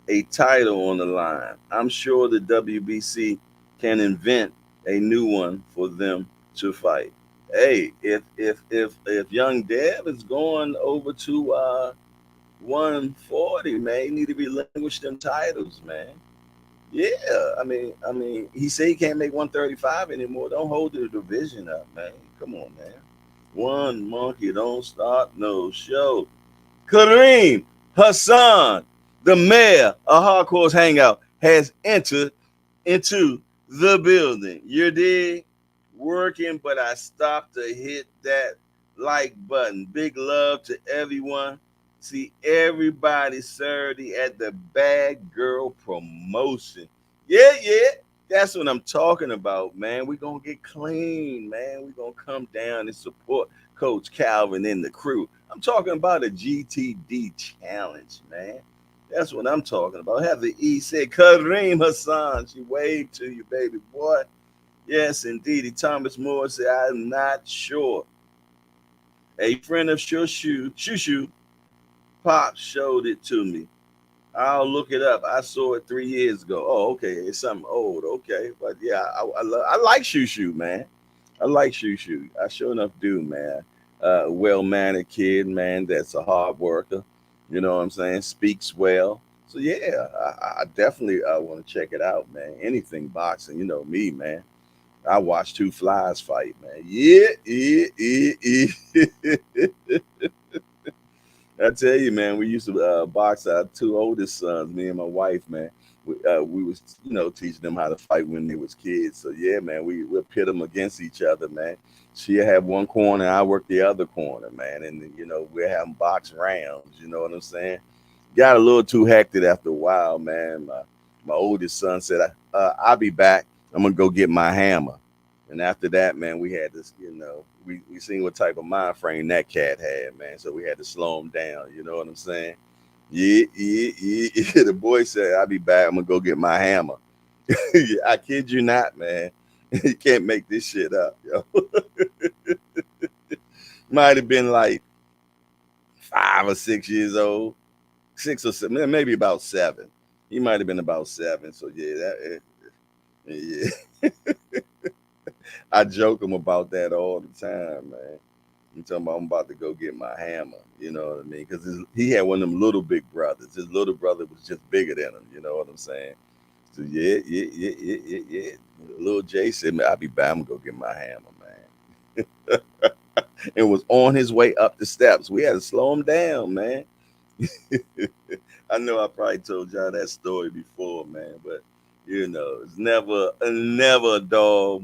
a title on the line. I'm sure the WBC can invent a new one for them to fight. Hey, if Young Dev is going over to 140, man, he need to relinquish them titles, man. Yeah, I mean, he said he can't make 135 anymore. Don't hold the division up, man. Come on, man. One monkey don't stop no show. Kareem Hassan, the mayor of Hardcore's Hangout, has entered into the building. You dig? Working, but I stopped to hit that like button. Big love to everyone. See everybody Saturday at the Bad Girl promotion. Yeah, yeah. That's what I'm talking about, man. We're going to get clean, man. We're going to come down and support Coach Calvin and the crew. I'm talking about a GTD challenge, man. That's what I'm talking about. Have the E said, Kareem Hassan. She waved to you, baby boy. Yes, indeed. Thomas Moore said, I'm not sure. A friend of Shushu, Pop showed it to me. I'll look it up. I saw it 3 years ago. Oh, okay. It's something old. Okay. But yeah, I like Shushu, man. I like Shushu. I sure enough do, man. Well mannered kid, man. That's a hard worker. You know what I'm saying? Speaks well. So yeah, I definitely want to check it out, man. Anything boxing, you know me, man. I watched two flies fight, man. Yeah, yeah, yeah, yeah. I tell you, man, we used to box our two oldest sons, me and my wife, man. We was, teaching them how to fight when they was kids. So yeah, man, we'll pit them against each other, man. She'll have one corner, I work the other corner, man, and we're having box rounds. You know what I'm saying? Got a little too hectic after a while, man. My oldest son said, "I'll be back. I'm gonna go get my hammer." And after that, man, we had this, we seen what type of mind frame that cat had, man. So we had to slow him down. You know what I'm saying? Yeah, yeah, yeah. The boy said, I'll be back. I'm going to go get my hammer. I kid you not, man. You can't make this shit up, yo. Might have been like 5 or 6 years old, 6 or 7, maybe about 7. He might have been about 7. So yeah, yeah. I joke him about that all the time, man. I'm talking about I'm about to go get my hammer. You know what I mean? Because he had one of them little big brothers. His little brother was just bigger than him. You know what I'm saying? So yeah. Little Jay said, "Man, I'll be back. I'm gonna go get my hammer, man." And was on his way up the steps. We had to slow him down, man. I know I probably told y'all that story before, man, but it's never a dull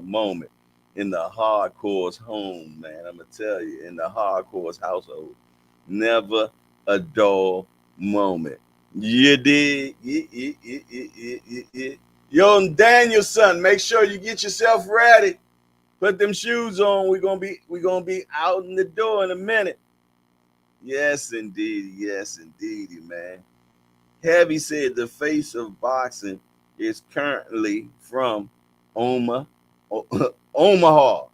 moment in the hardcore's home, man. I'm gonna tell you, in the hardcore's household, never a dull moment. You did, yeah. Yo, Daniel, son, make sure you get yourself ready. Put them shoes on. We gonna be out in the door in a minute. Yes, indeed, man. Heavy said the face of boxing is currently from Oma, Omaha.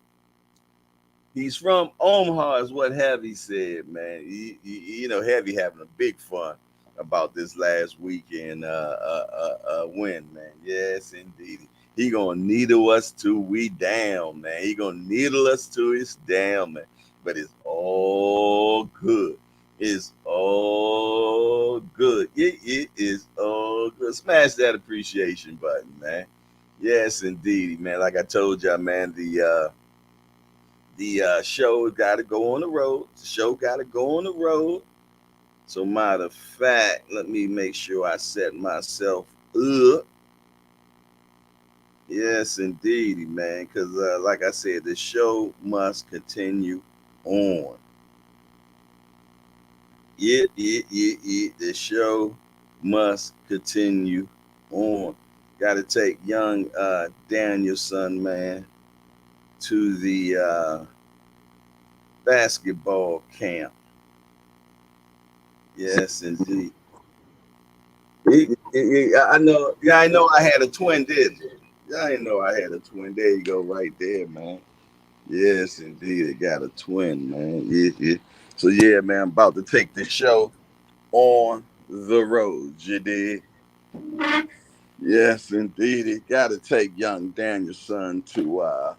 He's from Omaha, is what Heavy said, man. Heavy having a big fun about this last weekend win, man. Yes, indeed. He gonna needle us till we down, man. He gonna needle us till it's down, man. But it's all good. It's all good. It is all good. Smash that appreciation button, man. Yes, indeed, man. Like I told y'all, man, the show got to go on the road. The show got to go on the road. So, matter of fact, let me make sure I set myself up. Yes, indeed, man. Because, like I said, the show must continue on. Yeah. The show must continue on. Got to take young Danielson, man, to the basketball camp. Yes, indeed. I know. Yeah, I know. I had a twin, didn't you? Yeah, I know. I had a twin. There you go, right there, man. Yes, indeed. It got a twin, man. Yeah. So yeah, man. I'm about to take the show on the road. You did. Yes, indeed. It got to take young Danielson to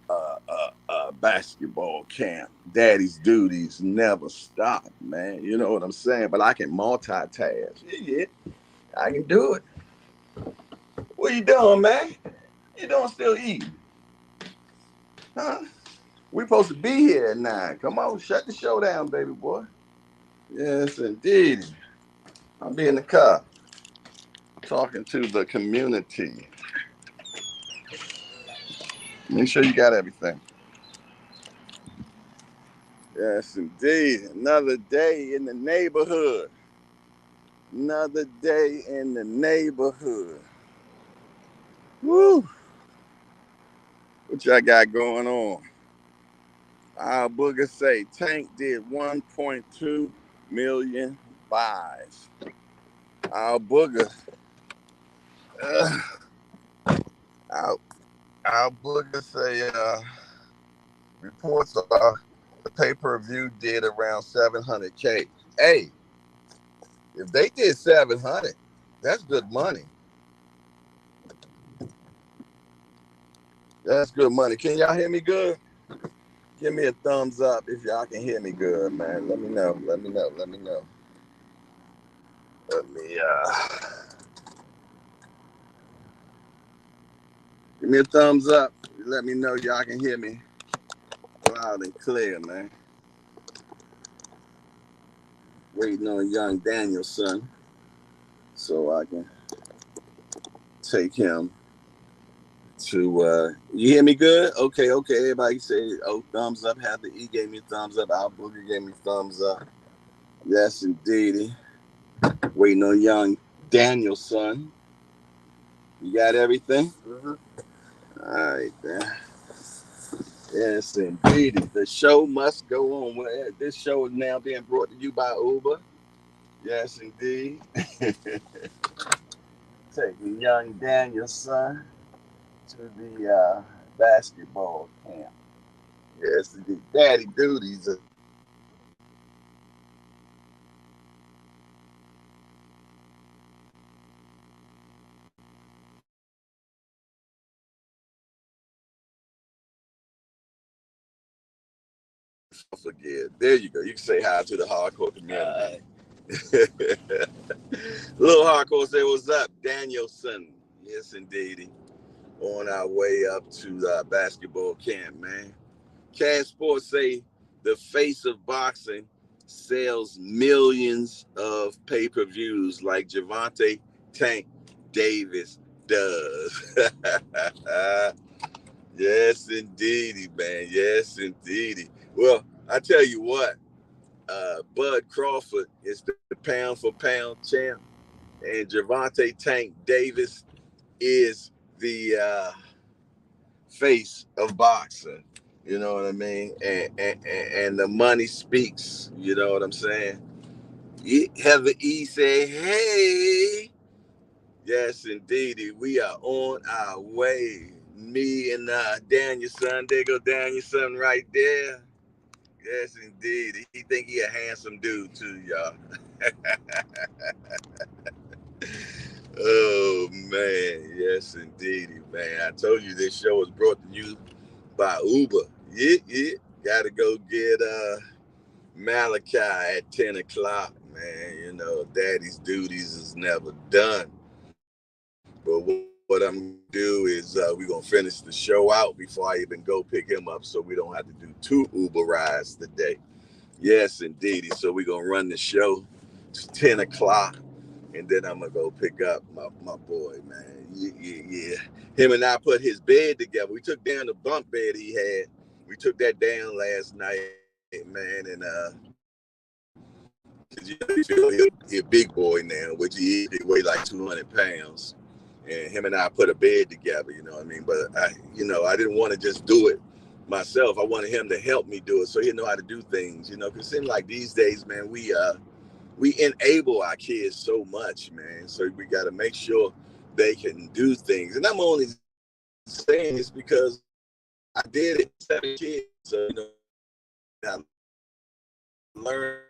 basketball camp. Daddy's duties never stop, man. You know what I'm saying? But I can multitask. Yeah, I can do it. What you doing, man? You doing still eating? Huh? We supposed to be here at 9. Come on, shut the show down, baby boy. Yes, indeed. I'll be in the car talking to the community. Make sure you got everything. Yes, indeed. Another day in the neighborhood. Another day in the neighborhood. Woo! What y'all got going on? Our booger say Tank did 1.2 million buys. Our booger, uh, our, our booger say reports are the pay-per-view did around 700K. Hey, if they did 700, that's good money. That's good money. Can y'all hear me good? Give me a thumbs up if y'all can hear me good, man. Let me know. Let me know. Let me know. Let me give me a thumbs up. Let me know y'all can hear me loud and clear, man. Waiting on young Danielson so I can take him to you hear me good? Okay. Everybody say thumbs up. Happy E gave me a thumbs up. Al Boogie gave me thumbs up. Yes, indeed. Waiting on young Danielson. You got everything? Mm-hmm. All right, then. Yes, indeed. The show must go on. This show is now being brought to you by Uber. Yes, indeed. taking young Daniel's son to the basketball camp. Yes, the daddy duties. Forget. There you go. You can say hi to the hardcore community. Little hardcore say, "What's up, Danielson?" Yes, indeed. On our way up to the basketball camp, man. Cash Sports say the face of boxing sells millions of pay-per-views like Javante Tank Davis does. Yes, indeedy, man. Yes, indeedy. Well, I tell you what, Bud Crawford is the pound for pound champ, and Javante Tank Davis is the face of boxing. You know what I mean? And the money speaks. You know what I'm saying? Heather E said, "Hey, yes, indeedy, we are on our way. Me and Danielson, there go Danielson right there. Yes, indeed. He think he a handsome dude too, y'all. Oh man, yes, indeedy, man. I told you this show was brought to you by Uber. Yeah, yeah. Got to go get Malachi at 10 o'clock, man. You know, daddy's duties is never done. But what I'm going to do is we're going to finish the show out before I even go pick him up so we don't have to do 2 Uber rides today. Yes, indeedy. So we're going to run the show to 10 o'clock, and then I'm going to go pick up my boy, man. Yeah, yeah, yeah. Him and I put his bed together. We took down the bunk bed he had. We took that down last night, man, and cause you know he a big boy now, which he is. He weigh like 200 pounds, and him and I put a bed together. You know what I mean? But I didn't want to just do it myself. I wanted him to help me do it, so he know how to do things. You know, cause it seems like these days, man, we enable our kids so much, man. So we got to make sure they can do things. And I'm only saying this because I did it 7 kids, so I learned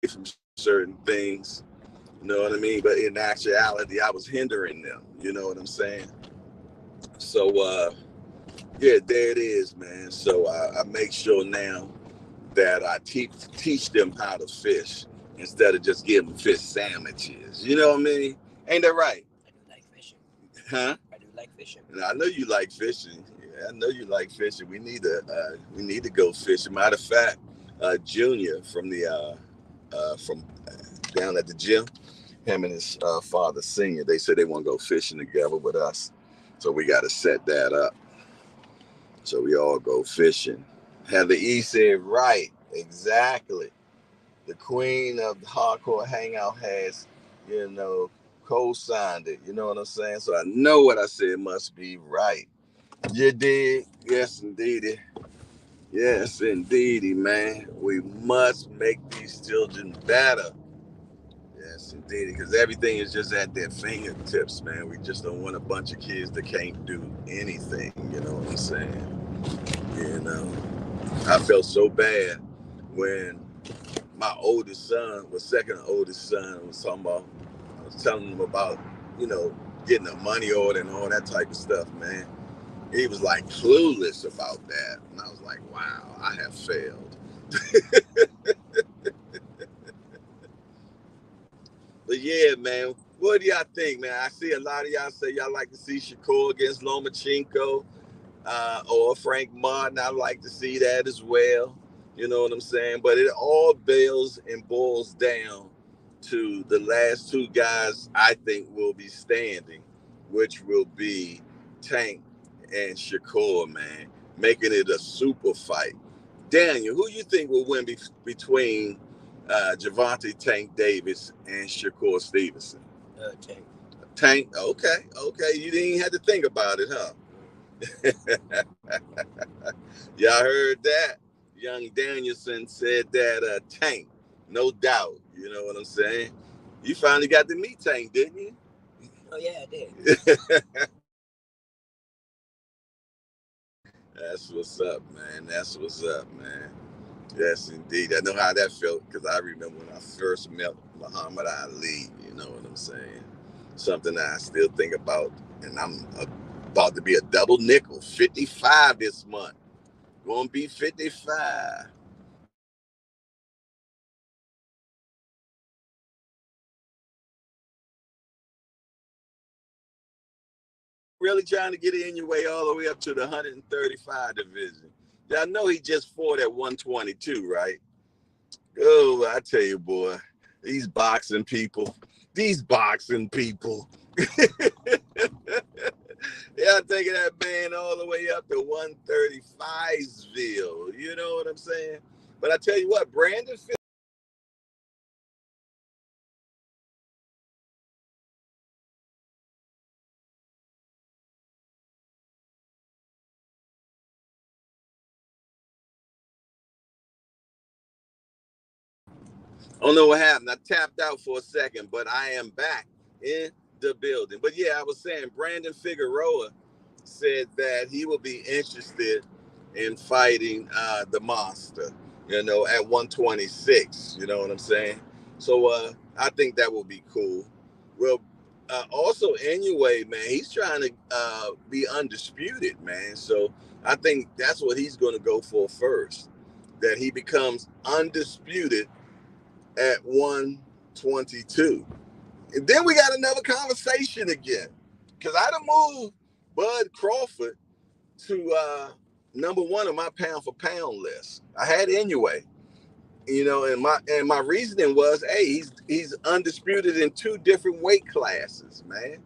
from certain things. You know what I mean? But in actuality, I was hindering them. You know what I'm saying? So yeah, there it is, man. So I make sure now that I teach them how to fish instead of just giving them fish sandwiches. You know what I mean? Ain't that right? I do like fishing. Huh? I do like fishing. And I know you like fishing. Yeah, I know you like fishing. We need to go fishing. Matter of fact, Junior from the from down at the gym, him and his father Senior, they said they want to go fishing together with us. So we got to set that up. So we all go fishing. Heather E said, right, exactly. The queen of the hardcore hangout has, you know, co-signed it. You know what I'm saying? So I know what I said must be right. You did? Yes, indeedy. Yes, indeedy, man. We must make these children better. Yes, indeedy, because everything is just at their fingertips, man. We just don't want a bunch of kids that can't do anything. You know what I'm saying? You know, I felt so bad when my oldest son, was second oldest son, was talking about, I was telling him about, you know, getting a money order and all that type of stuff, man. He was like clueless about that. And I was like, wow, I have failed. But yeah, man, what do y'all think, man? I see a lot of y'all say y'all like to see Shakur against Lomachenko. Or Frank Martin. I like to see that as well. You know what I'm saying? But it all boils down to the last 2 guys I think will be standing, which will be Tank and Shakur, man, making it a super fight. Daniel, who you think will win between Javante Tank Davis and Shakur Stevenson? Tank. Tank, okay, okay. You didn't even have to think about it, huh? Y'all heard that? Young Danielson said that Tank, no doubt. You know what I'm saying? You finally got to meet Tank, didn't you? Oh yeah, I did. That's what's up, man. That's what's up, man. Yes, indeed. I know how that felt because I remember when I first met Muhammad Ali. You know what I'm saying? Something that I still think about, and I'm about to be a double nickel, 55 this month. Gonna be 55. Really trying to get in your way all the way up to the 135 division. Y'all know he just fought at 122, right? Oh, I tell you, boy, these boxing people, these boxing people. Yeah, taking that man all the way up to 135'sville. You know what I'm saying? But I tell you what, Brandon I don't know what happened. I tapped out for a second, but I am back in the building. But yeah, I was saying Brandon Figueroa said that he will be interested in fighting the monster, you know, at 126. You know what I'm saying? So I think that will be cool. Well, also anyway, man, he's trying to be undisputed, man. So I think that's what he's going to go for first. That he becomes undisputed at 122. And then we got another conversation again. Because I done moved Bud Crawford to number one on my pound for pound list. I had anyway. You know, and my reasoning was, hey, he's undisputed in two different weight classes, man.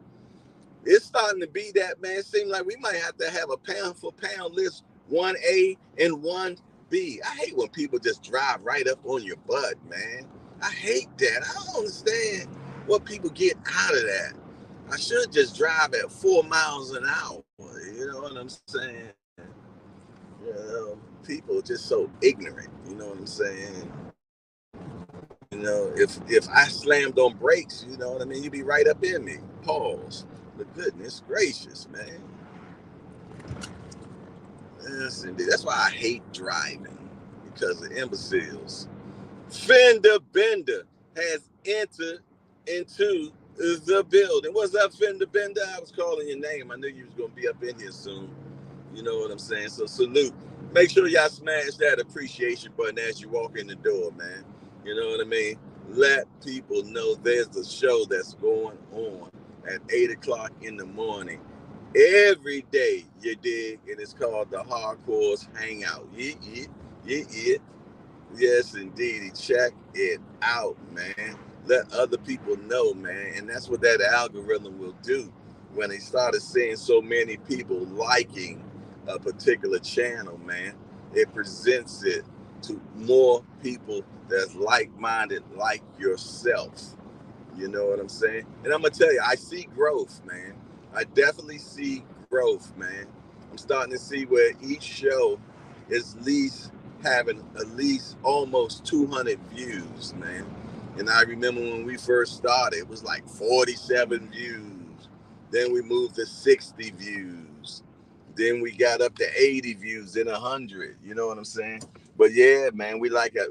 It's starting to be that, man. It seems like we might have to have a pound for pound list, 1A and 1B. I hate when people just drive right up on your butt, man. I hate that. I don't understand what people get out of that. I should just drive at 4 miles an hour. You know what I'm saying? You know, people are just so ignorant. You know what I'm saying? You know, if I slammed on brakes, you know what I mean, you'd be right up in me. Pause. But goodness gracious, man. Yes, indeed. That's why I hate driving because of imbeciles. Fender Bender has entered into the building. What's up, Fender Bender? I was calling your name. I knew you was gonna be up in here soon. You know what I'm saying? So salute. Make sure y'all smash that appreciation button as you walk in the door, man. You know what I mean? Let people know there's a show that's going on at 8 o'clock in the morning every day, you dig, and it's called the Hardcores Hangout. Yeah. Yes, indeed. Check it out, man. Let other people know, man. And that's what that algorithm will do when they started seeing so many people liking a particular channel, man. It presents it to more people that's like-minded like yourself. You know what I'm saying? And I'm gonna tell you, I see growth, man. I definitely see growth, man. I'm starting to see where each show is least having at least almost 200 views, man. And I remember when we first started, it was like 47 views. Then we moved to 60 views. Then we got up to 80 views, then 100. You know what I'm saying? But yeah, man, we like a,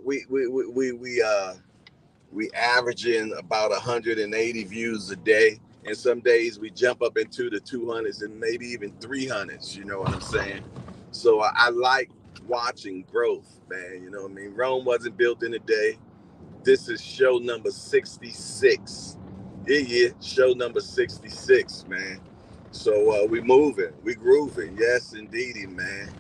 we averaging about 180 views a day, and some days we jump up into the 200s and maybe even 300s. You know what I'm saying? So I like watching growth, man. You know what I mean? Rome wasn't built in a day. This is show number 66. Yeah, show number 66, man. So we moving, we grooving. Yes, indeedy, man.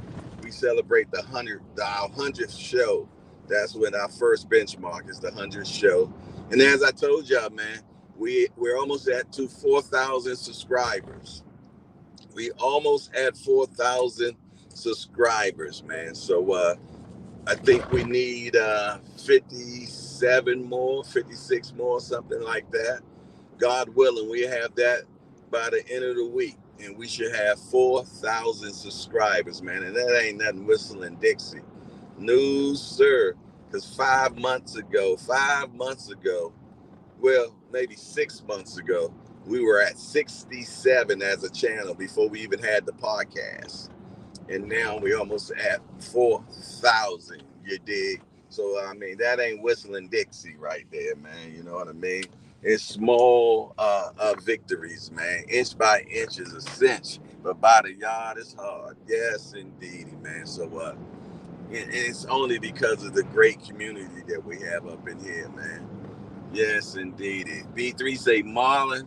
We celebrate our 100th show. That's when our first benchmark is the 100th show. And as I told y'all, man, we're almost at to 4,000 subscribers. We almost at 4,000 subscribers, man. So I think we need 57 more, 56 more, something like that. God willing, we have that by the end of the week. And we should have 4,000 subscribers, man. And that ain't nothing whistling Dixie. No, sir. Because 5 months ago, well, maybe 6 months ago, We were at 67 as a channel before we even had the podcast. And now we almost at 4,000. You dig? So I mean, that ain't whistling Dixie right there, man. You know what I mean? It's small victories, man. Inch by inch is a cinch, but by the yard is hard. Yes, indeedy, man. So and it's only because of the great community that we have up in here, man. Yes, indeedy. B3 say Marlon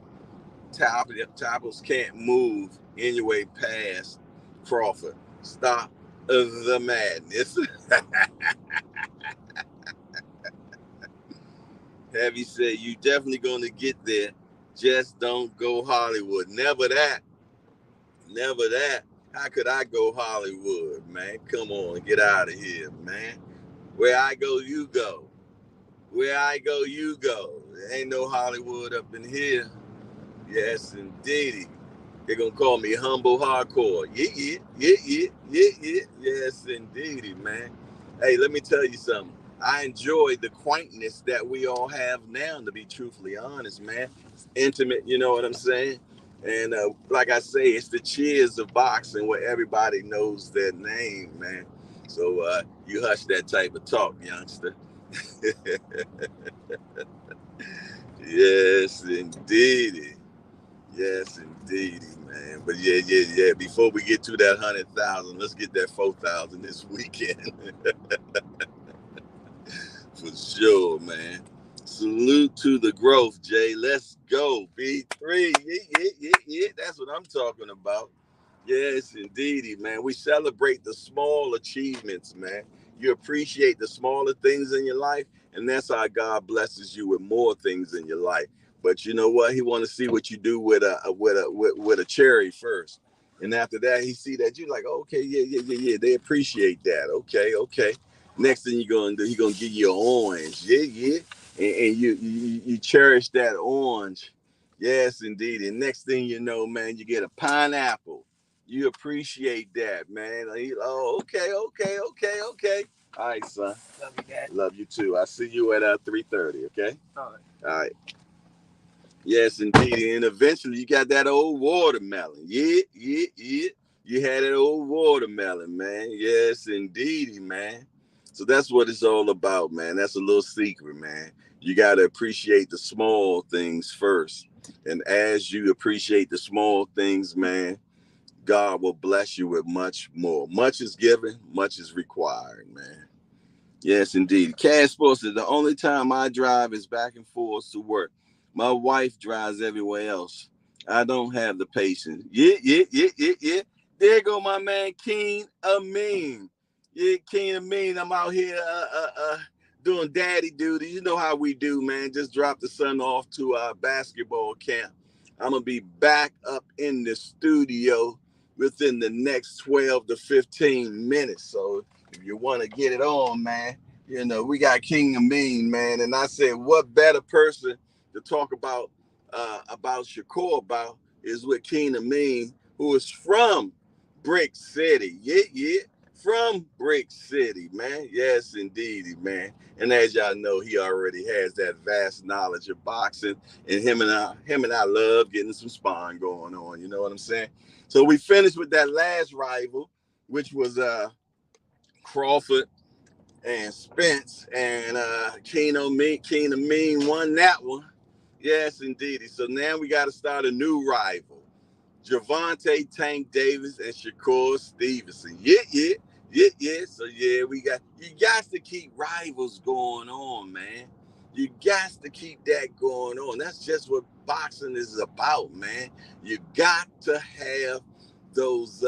Topples can't move anyway past Crawford. Stop the madness. Heavy said, you definitely going to get there. Just don't go Hollywood. Never that. Never that. How could I go Hollywood, man? Come on, get out of here, man. Where I go, you go. Where I go, you go. There ain't no Hollywood up in here. Yes, indeedy. They're gonna call me humble hardcore. Yeah. Yes, indeedy, man. Hey, let me tell you something. I enjoy the quaintness that we all have now, to be truthfully honest, man. It's intimate, you know what I'm saying? And like I say, it's the cheers of boxing where everybody knows their name, man. So you hush that type of talk, youngster. Yes, indeedy. Yes, indeedy, man. But yeah. Before we get to that 100,000, let's get that 4,000 this weekend. For sure, man. Salute to the growth, Jay. Let's go. B3. Yeah. That's what I'm talking about. Yes, indeedy, man. We celebrate the small achievements, man. You appreciate the smaller things in your life, and that's how God blesses you with more things in your life. But you know what? He want to see what you do with a cherry first, and after that, he see that you like, okay, yeah. They appreciate that. Okay. Next thing you're gonna do, he gonna give you an orange, yeah, and you cherish that orange. Yes, indeed. And next thing you know, man, you get a pineapple. You appreciate that, man. Oh, okay. All right, son. Love you, Dad. Love you too. I see you at 3:30. Okay. All right. Yes, indeed. And eventually, you got that old watermelon. Yeah. You had that old watermelon, man. Yes, indeed, man. So that's what it's all about, man. That's a little secret, man. You got to appreciate the small things first. And as you appreciate the small things, man, God will bless you with much more. Much is given, much is required, man. Yes, indeed. Cash Sports says the only time I drive is back and forth to work. My wife drives everywhere else. I don't have the patience. Yeah. There go my man Keen Amin. Yeah, Keen Amin. I'm out here doing daddy duty. You know how we do, man. Just drop the son off to our basketball camp. I'm gonna be back up in the studio within the next 12 to 15 minutes. So if you want to get it on, man, you know, we got King Amin, man. And I said, what better person to talk about Shakur about is with King Amin, who is from Brick City. Yeah. From Brick City, man. Yes, indeed, man. And as y'all know, he already has that vast knowledge of boxing. And him and I love getting some sparring going on. You know what I'm saying? So we finished with that last rival, which was Crawford and Spence, and Keno Mean won that one. Yes, indeed. So now we got to start a new rival. Javante Tank Davis and Shakur Stevenson. Yeah. So yeah, you got to keep rivals going on, man. You got to keep that going on. That's just what boxing is about, man. You got to have those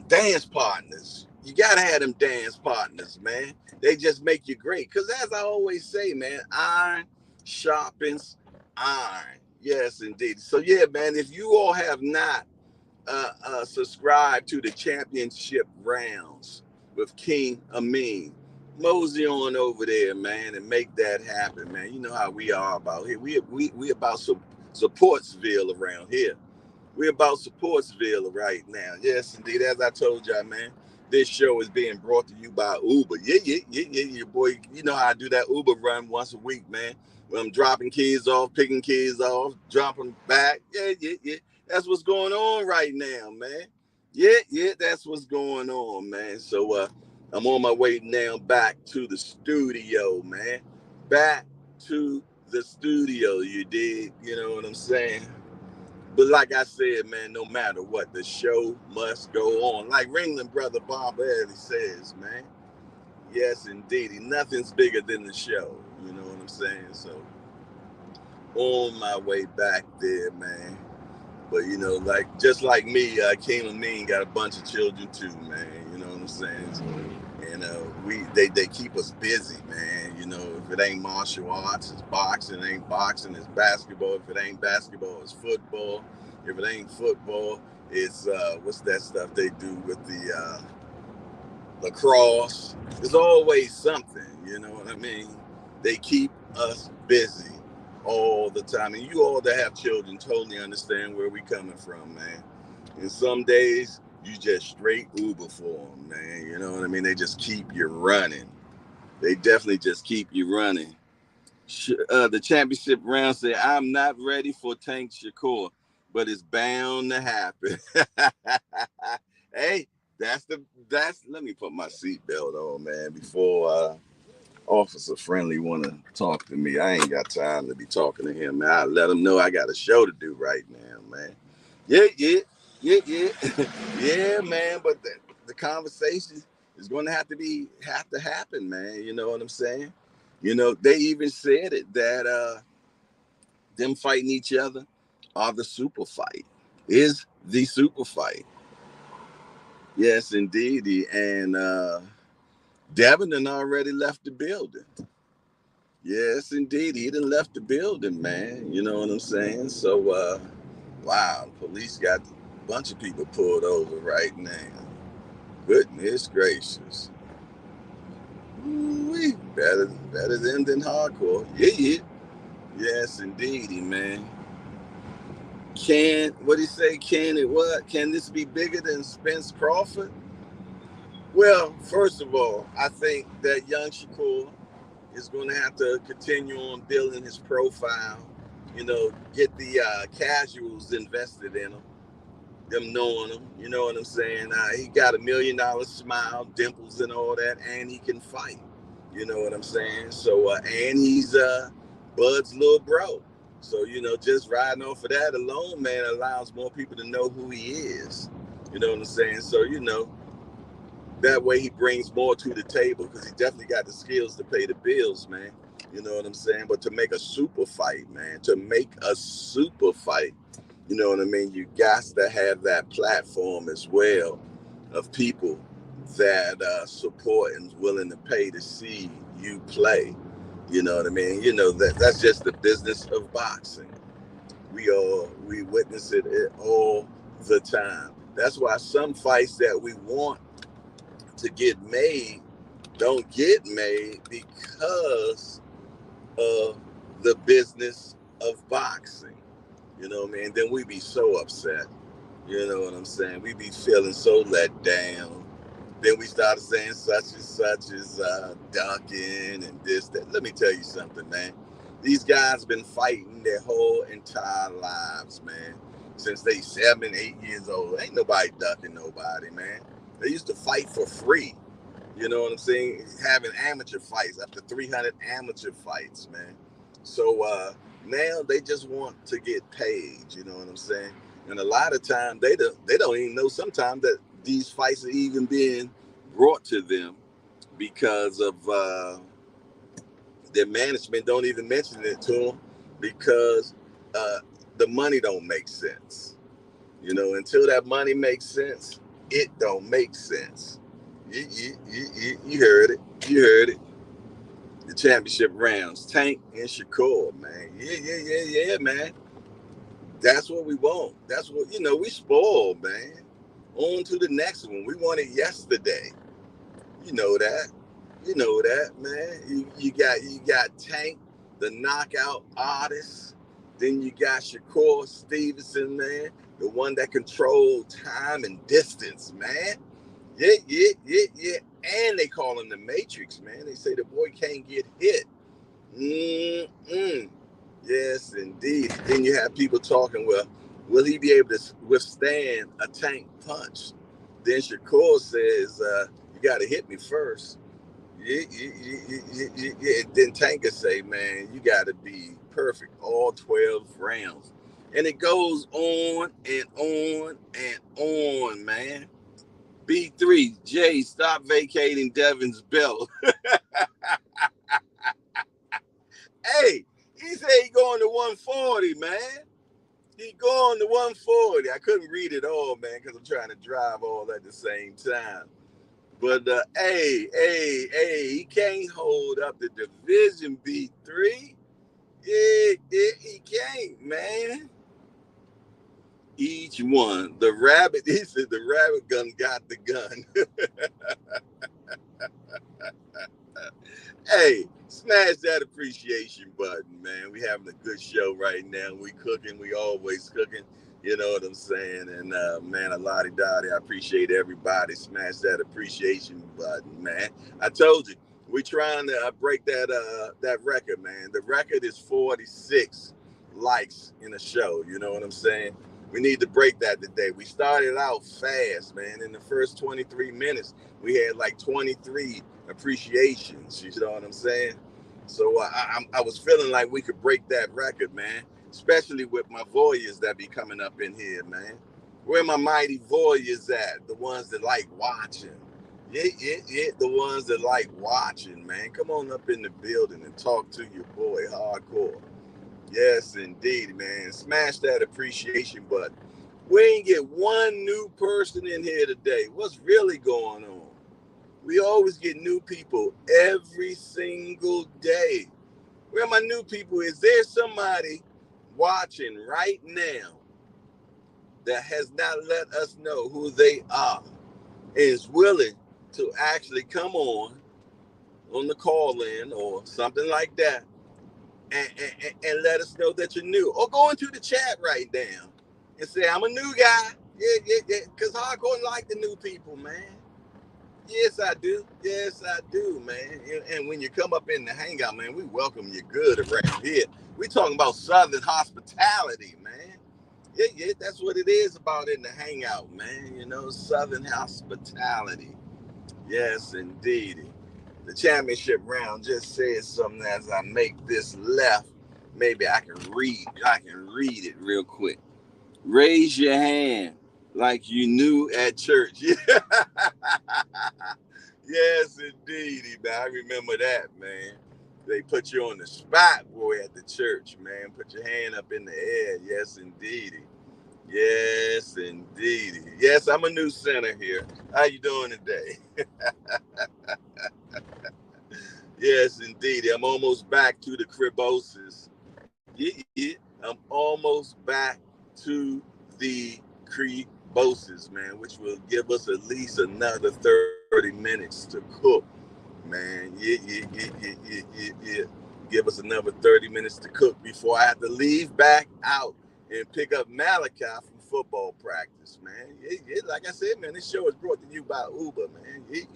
dance partners. You gotta have them dance partners, man. They just make you great. Cause as I always say, man, iron sharpens iron. Yes, indeed. So yeah, man, if you all have not subscribed to the championship rounds with King Amin, mosey on over there, man, and make that happen, man. You know how we are about here. We about supportsville around here. We're about Supportsville right now. Yes, indeed. As I told y'all, man, this show is being brought to you by Uber. Yeah. Your boy, you know how I do that Uber run once a week, man. I'm dropping kids off, picking kids off, dropping back. Yeah. That's what's going on right now, man. Yeah, that's what's going on, man. So I'm on my way now back to the studio, man. Back to the studio, you dig? You know what I'm saying? But like I said, man, no matter what, the show must go on. Like Ringling Brother Bob Early says, man. Yes, indeed. Nothing's bigger than the show. You know what I'm saying? So on my way back there, man. But you know, like just like me, King Amin got a bunch of children too, man. You know what I'm saying? And they keep us busy, man. You know, if it ain't martial arts, it's boxing. It ain't boxing, it's basketball. If it ain't basketball, it's football. If it ain't football, it's what's that stuff they do with the lacrosse. There's always something, you know what I mean? They keep us busy all the time. And you all that have children totally understand where we coming from, man. And some days you just straight Uber for them, man. You know what I mean? They just keep you running. They definitely just keep you running. The championship round said, I'm not ready for Tank Shakur, but it's bound to happen. Hey, let me put my seatbelt on, man, before Officer Friendly want to talk to me. I ain't got time to be talking to him, man. I let him know I got a show to do right now, man. Yeah. Yeah, man, but the conversation is going to have to happen, man. You know what I'm saying? You know, they even said it that them fighting each other are the super fight. Is the super fight. Yes, indeed. And Devin done already left the building. Yes, indeed. He done left the building, man. You know what I'm saying? So, wow, police got a bunch of people pulled over right now. Goodness gracious. Ooh-wee. Better than hardcore. Yeah. Yes, indeedy, man. What do you say? Can this be bigger than Spence Crawford? Well, first of all, I think that young Shakur is going to have to continue on building his profile. You know, get the casuals invested in him, them knowing him. You know what I'm saying? He got $1 million smile, dimples, and all that, and he can fight. You know what I'm saying? So, and he's Bud's little bro. So, you know, just riding off of that alone, man, allows more people to know who he is. You know what I'm saying? So, you know, that way he brings more to the table because he definitely got the skills to pay the bills, man. You know what I'm saying? But to make a super fight, man, you know what I mean? You got to have that platform as well of people that support and willing to pay to see you play. You know what I mean? You know that's just the business of boxing. We witness it all the time. That's why some fights that we want to get made don't get made because of the business of boxing. You know what I mean? Then we be so upset. You know what I'm saying? We be feeling so let down. Then we started saying such and such is ducking and this, that. Let me tell you something, man. These guys been fighting their whole entire lives, man. Since they 7, 8 years old. Ain't nobody ducking nobody, man. They used to fight for free. You know what I'm saying? Having amateur fights, up to 300 amateur fights, man. So now they just want to get paid. You know what I'm saying? And a lot of times they don't even know sometimes that these fights are even being brought to them because of their management don't even mention it to them because the money don't make sense. You know, until that money makes sense, it don't make sense. You heard it. You heard it. The championship rounds, Tank and Shakur, man. Yeah, man. That's what we want. That's what we spoiled, man. On to the next one. We want it yesterday. You know that. You know that, man. You got Tank, the knockout artist. Then you got Shakur Stevenson, man, the one that controlled time and distance, man. Yeah. And they call him the Matrix, man. They say the boy can't get hit. Mm-mm. Yes, indeed. Then you have people talking, well, will he be able to withstand a tank punch? Then Shakur says, you got to hit me first. Yeah. Then Tanker say, man, you got to be perfect all 12 rounds. And it goes on and on and on, man. B3, Jay, stop vacating Devin's belt. Hey, he said he going to 140, man. He going to 140. I couldn't read it all, man, because I'm trying to drive all at the same time. But hey, he can't hold up the division B3. Yeah, he can't, man. Each one. The rabbit, he said the rabbit gun got the gun. Hey, smash that appreciation button, man. We having a good show right now. We cooking. We always cooking. You know what I'm saying? And man, a lottie dottie. I appreciate everybody. Smash that appreciation button, man. I told you we trying to break that record, man. The record is 46 likes in a show. You know what I'm saying? We need to break that today. We started out fast, man. In the first 23 minutes, we had like 23 appreciations. You know what I'm saying? So I was feeling like we could break that record, man. Especially with my voyeurs that be coming up in here, man. Where my mighty voyeurs at? The ones that like watching. Yeah. The ones that like watching, man. Come on up in the building and talk to your boy, Hardcore. Yes, indeed, man. Smash that appreciation button. We ain't get one new person in here today. What's really going on? We always get new people every single day. Where are my new people? Is there somebody watching right now that has not let us know who they are, is willing to actually come on the call in or something like that and let us know that you're new? Or go into the chat right now and say, I'm a new guy. Yeah. Because hardcore like the new people, man. Yes, I do. Yes, I do, man. And when you come up in the hangout, man, we welcome you good around here. We talking about Southern hospitality, man. Yeah, that's what it is about in the hangout, man. You know, Southern hospitality. Yes, indeed. The championship round just says something as I make this left. Maybe I can read. I can read it real quick. Raise your hand like you knew at church. Yes, indeed, man. I remember that, man. They put you on the spot, boy, at the church, man. Put your hand up in the air. Yes, indeed. Yes, indeed. Yes, I'm a new center here. How you doing today? Yes, indeed. I'm almost back to the cribosis. Yeah. I'm almost back to the cribosis, man, which will give us at least another 30 minutes to cook, man. Yeah. Give us another 30 minutes to cook before I have to leave back out and pick up Malachi from football practice, man. Yeah. Like I said, man, this show is brought to you by Uber, man. Yeah.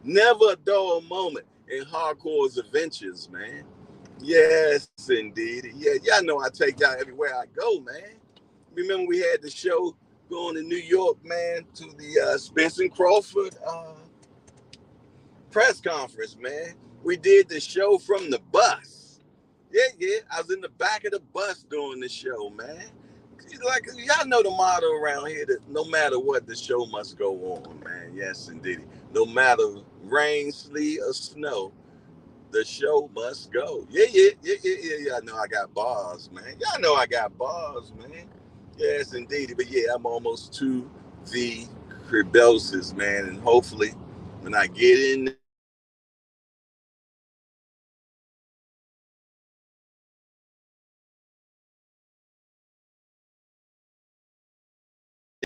Never a dull moment in hardcore's adventures, man. Yes, indeed. Yeah, y'all know I take y'all everywhere I go, man. Remember we had the show going to New York, man, to the Spencer Crawford press conference, man. We did the show from the bus. Yeah. I was in the back of the bus doing the show, man. Like y'all know the motto around here that no matter what, the show must go on, man. Yes, indeed. No matter rain, sleet, or snow, the show must go. Yeah. I know I got bars, man. Y'all know I got bars, man. Yes, indeed. But yeah, I'm almost to the cribosis, man. And hopefully, when I get in there,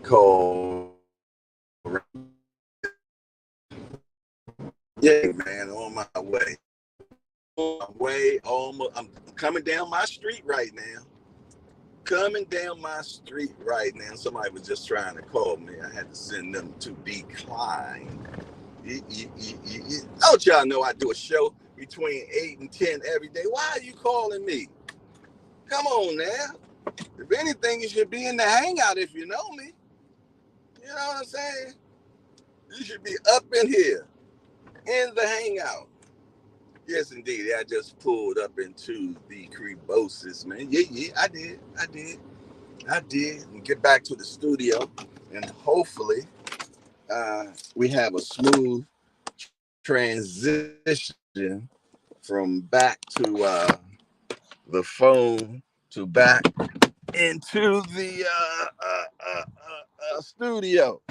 call. Yeah, man, on my way. On my way, almost. I'm coming down my street right now. Coming down my street right now. Somebody was just trying to call me. I had to send them to decline. Don't y'all know I do a show between 8 and 10 every day? Why are you calling me? Come on now. If anything, you should be in the hangout if you know me. You know what I'm saying? You should be up in here, in the hangout. Yes, indeed. I just pulled up into the Crebosis, man. Yeah, I did. And get back to the studio, and hopefully we have a smooth transition from back to the phone to back into the studio.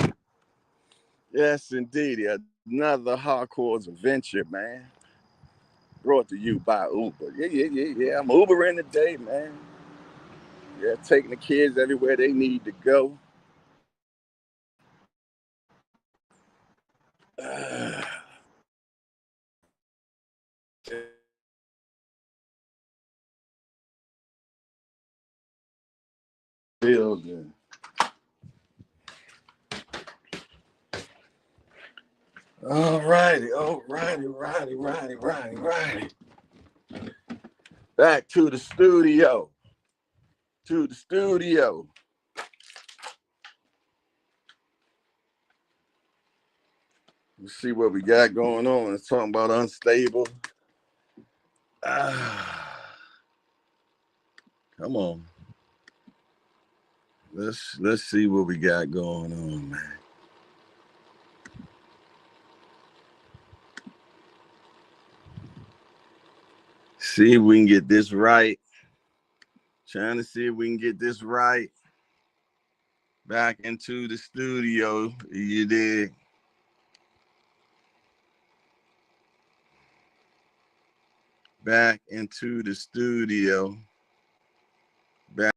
Yes, indeed. Another hardcore adventure, man. Brought to you by Uber. Yeah. I'm Ubering today, man. Yeah, taking the kids everywhere they need to go. Building. All righty. Back to the studio. Let's see what we got going on. It's talking about unstable. Come on. Let's see what we got going on, man. See if we can get this right. Trying to see if we can get this right. Back into the studio. You dig? Back into the studio. Back.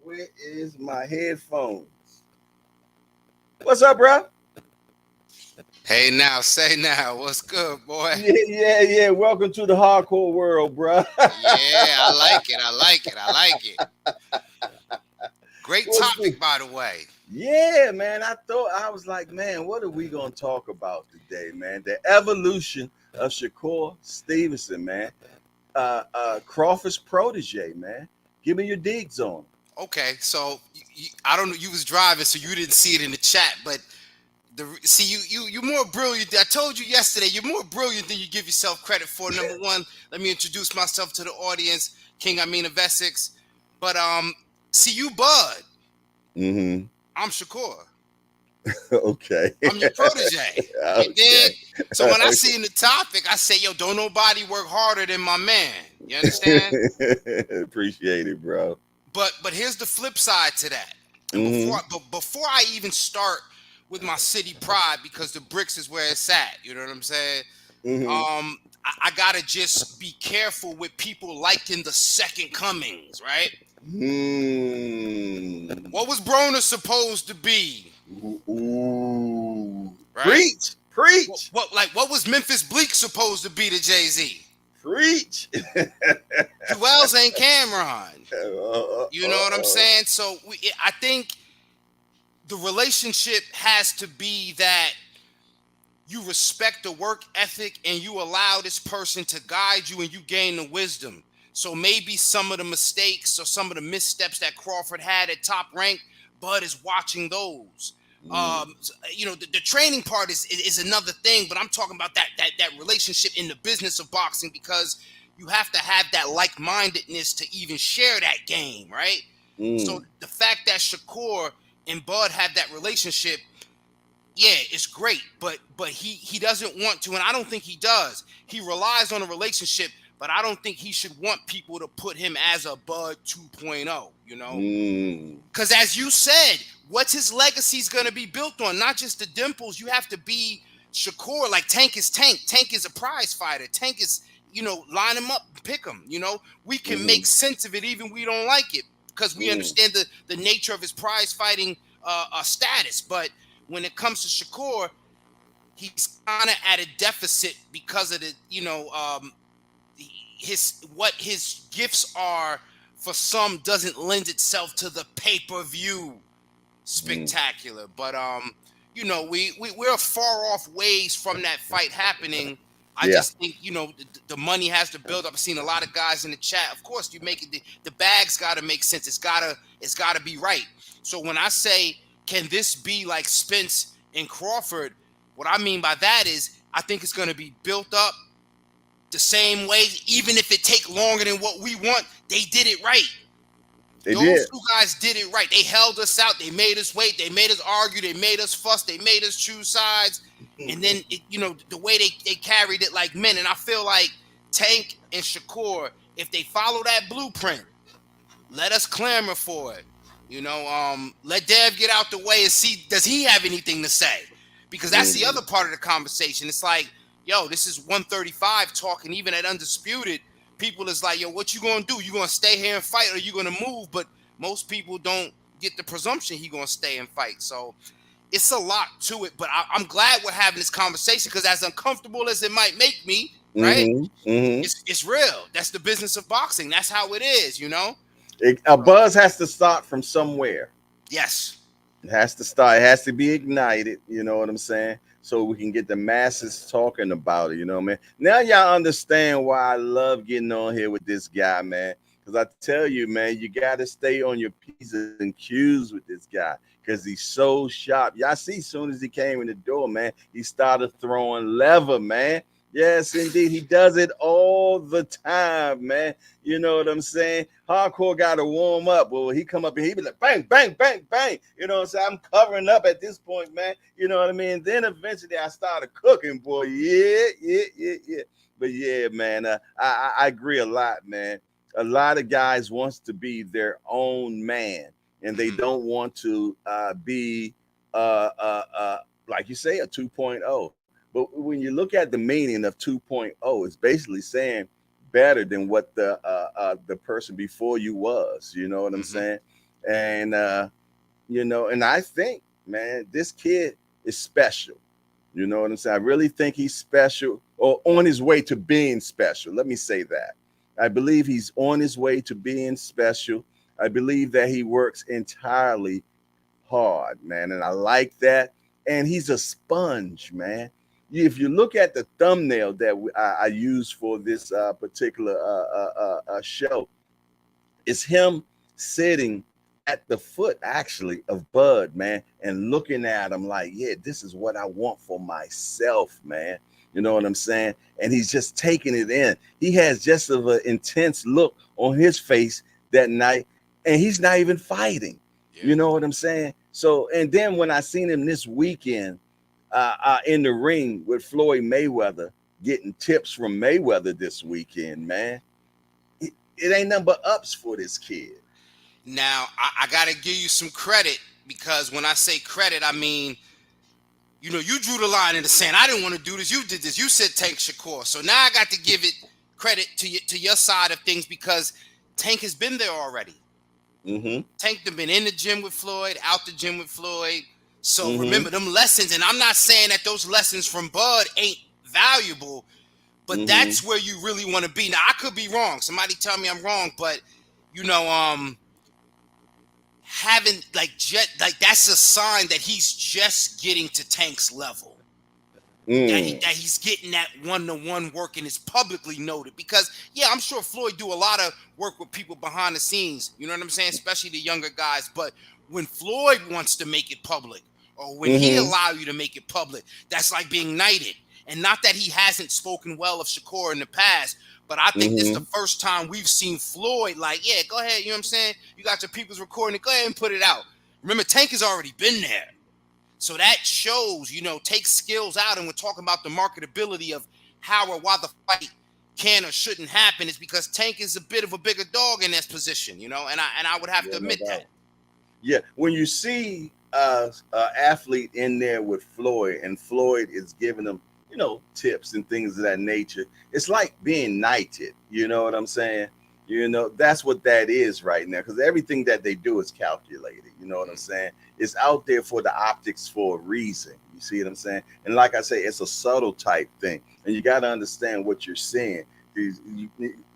Where is my headphones? What's up, bro? Hey now, say now, what's good, boy? Yeah. Welcome to the hardcore world, bro. Yeah, I like it. Great topic, by the way. Yeah, man. I was like, man, what are we gonna talk about today, man? The evolution of Shakur Stevenson, man. Crawford's protege, man. Give me your digs on. Okay, so I don't know. You was driving, so you didn't see it in the chat, but you're more brilliant. I told you yesterday, you're more brilliant than you give yourself credit for. Number one, let me introduce myself to the audience, King Amin of Essex. But see you, Bud. Mm-hmm. I'm Shakur. Okay. I'm your protege. Okay. You dig? So when I see in the topic, I say, yo, don't nobody work harder than my man. You understand? Appreciate it, bro. But here's the flip side to that. And before I even start with my city pride, because the bricks is where it's at, you know what I'm saying? Mm-hmm. I gotta just be careful with people liking the second comings, right? What was Broner supposed to be? Ooh. Right? Preach. What was Memphis Bleak supposed to be to Jay-Z? Preach. Jewels ain't Cameron. You know what I'm saying? So I think the relationship has to be that you respect the work ethic and you allow this person to guide you and you gain the wisdom. So maybe some of the mistakes or some of the missteps that Crawford had at Top Rank, Bud is watching those. The training part is another thing, but I'm talking about that relationship in the business of boxing, because you have to have that like-mindedness to even share that game, right? So the fact that Shakur and Bud have that relationship, yeah, it's great, but he doesn't want to, and I don't think he does. He relies on a relationship, but I don't think he should want people to put him as a Bud 2.0, you know? Because as you said, what's his legacy is going to be built on? Not just the dimples. You have to be Shakur. Like Tank is Tank. Tank is a prize fighter. Tank is, line him up, pick him. We can make sense of it even we don't like it, because we understand the nature of his prize fighting status. But when it comes to Shakur, he's kind of at a deficit because of the, what his gifts are for some doesn't lend itself to the pay-per-view spectacular. But we're far off ways from that fight happening. I Yeah. just think the money has to build up. I've seen a lot of guys in the chat. Of course, you make it. The bag's got to make sense. It's gotta be right. So when I say, can this be like Spence and Crawford? What I mean by that is, I think it's going to be built up the same way, even if it take longer than what we want. They did it right. Those two guys did it right. They held us out. They made us wait. They made us argue. They made us fuss. They made us choose sides. And then, the way they carried it like men. And I feel like Tank and Shakur, if they follow that blueprint, let us clamor for it. Let Dev get out the way and see, does he have anything to say? Because that's the other part of the conversation. It's like, yo, this is 135 talking, even at Undisputed. People is like, yo, what you gonna do? You gonna stay here and fight, or you gonna move? But most people don't get the presumption he gonna stay and fight. So it's a lot to it. But I'm glad we're having this conversation, because as uncomfortable as it might make me, right? It's real. That's the business of boxing. That's how it is, A buzz has to start from somewhere. Yes. It has to start. It has to be ignited. You know what I'm saying? So we can get the masses talking about it. Man. Now y'all understand why I love getting on here with this guy, man. Because I tell you, man, you got to stay on your P's and Q's with this guy, because he's so sharp. Y'all see, as soon as he came in the door, man, he started throwing lever, man. Yes, indeed. He does it all the time, man. You know what I'm saying? Hardcore got to warm up. Well, he come up and he be like, bang, bang, bang, bang. You know what I'm saying? I'm covering up at this point, man. You know what I mean? Then eventually I started cooking, boy. Yeah. But yeah, man, I agree a lot, man. A lot of guys wants to be their own man, and they don't want to be, like you say, a 2.0. But when you look at the meaning of 2.0, it's basically saying better than what the person before you was. You know what I'm saying? And and I think, man, this kid is special. You know what I'm saying? I really think he's special, or on his way to being special. Let me say that. I believe he's on his way to being special. I believe that he works entirely hard, man, and I like that. And he's a sponge, man. If you look at the thumbnail that I used for this particular show, it's him sitting at the foot, actually, of Bud, man, and looking at him like, yeah, this is what I want for myself, man. You know what I'm saying? And he's just taking it in. He has just an intense look on his face that night, and he's not even fighting. Yeah. You know what I'm saying? So, and then when I seen him this weekend, in the ring with Floyd Mayweather, getting tips from Mayweather this weekend, man. It ain't nothing but ups for this kid. Now, I got to give you some credit, because when I say credit, I mean, you drew the line in the sand. I didn't want to do this. You did this. You said Tank Shakur. So now I got to give it credit to your side of things, because Tank has been there already. Tank has been in the gym with Floyd, out the gym with Floyd. So remember them lessons, and I'm not saying that those lessons from Bud ain't valuable, but that's where you really want to be. Now, I could be wrong. Somebody tell me I'm wrong, but having that's a sign that he's just getting to Tank's level. That he's getting that one-to-one work and is publicly noted. Because, yeah, I'm sure Floyd do a lot of work with people behind the scenes. You know what I'm saying? Especially the younger guys. But when Floyd wants to make it public, or when he allow you to make it public, that's like being knighted. And not that he hasn't spoken well of Shakur in the past, but I think this is the first time we've seen Floyd like, yeah, go ahead, you know what I'm saying? You got your people's recording it, go ahead and put it out. Remember, Tank has already been there. So that shows, take skills out, and we're talking about the marketability of how or why the fight can or shouldn't happen is because Tank is a bit of a bigger dog in this position, and I would have to admit that. Yeah, when you see an athlete in there with Floyd, and Floyd is giving them, tips and things of that nature, it's like being knighted. You know what I'm saying? That's what that is right now, because everything that they do is calculated. You know what I'm saying? It's out there for the optics for a reason. You see what I'm saying? And like I say, it's a subtle type thing, and you got to understand what you're saying.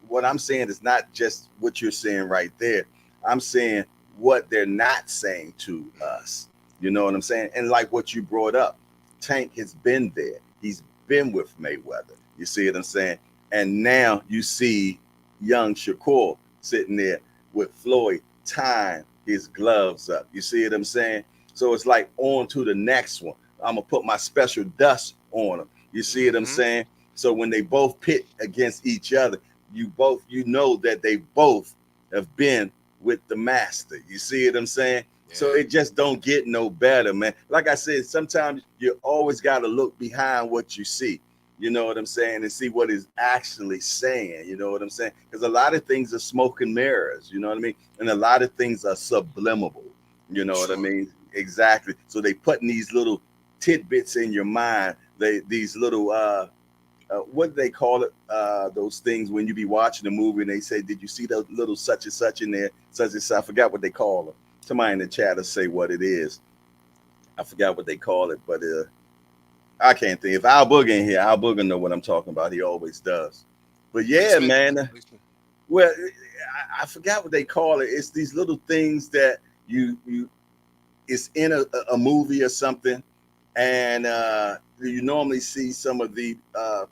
What I'm saying is not just what you're saying right there. I'm saying what they're not saying to us. You know what I'm saying? And like what you brought up, Tank has been there. He's been with Mayweather. You see what I'm saying? And now you see young Shakur sitting there with Floyd tying his gloves up. You see what I'm saying? So it's like on to the next one. I'm gonna put my special dust on them. You see what I'm saying? So when they both pit against each other, you know that they both have been with the master. You see what I'm saying? Yeah. So it just don't get no better, man. Like I said, sometimes you always got to look behind what you see. You know what I'm saying? And see what is actually saying. You know what I'm saying? Because a lot of things are smoke and mirrors. You know what I mean? And a lot of things are subliminal. You know what I mean? Exactly. So they putting these little tidbits in your mind. These little what do they call it? Those things when you be watching a movie and they say, "Did you see the little such and such in there?" Such and such. I forgot what they call them. Somebody in the chat will say what it is. I forgot what they call it, but I can't think. If Al Booger in here, Al Booger know what I'm talking about. He always does. But yeah, man. Well, I forgot what they call it. It's these little things that you it's in a movie or something, and you normally see some of the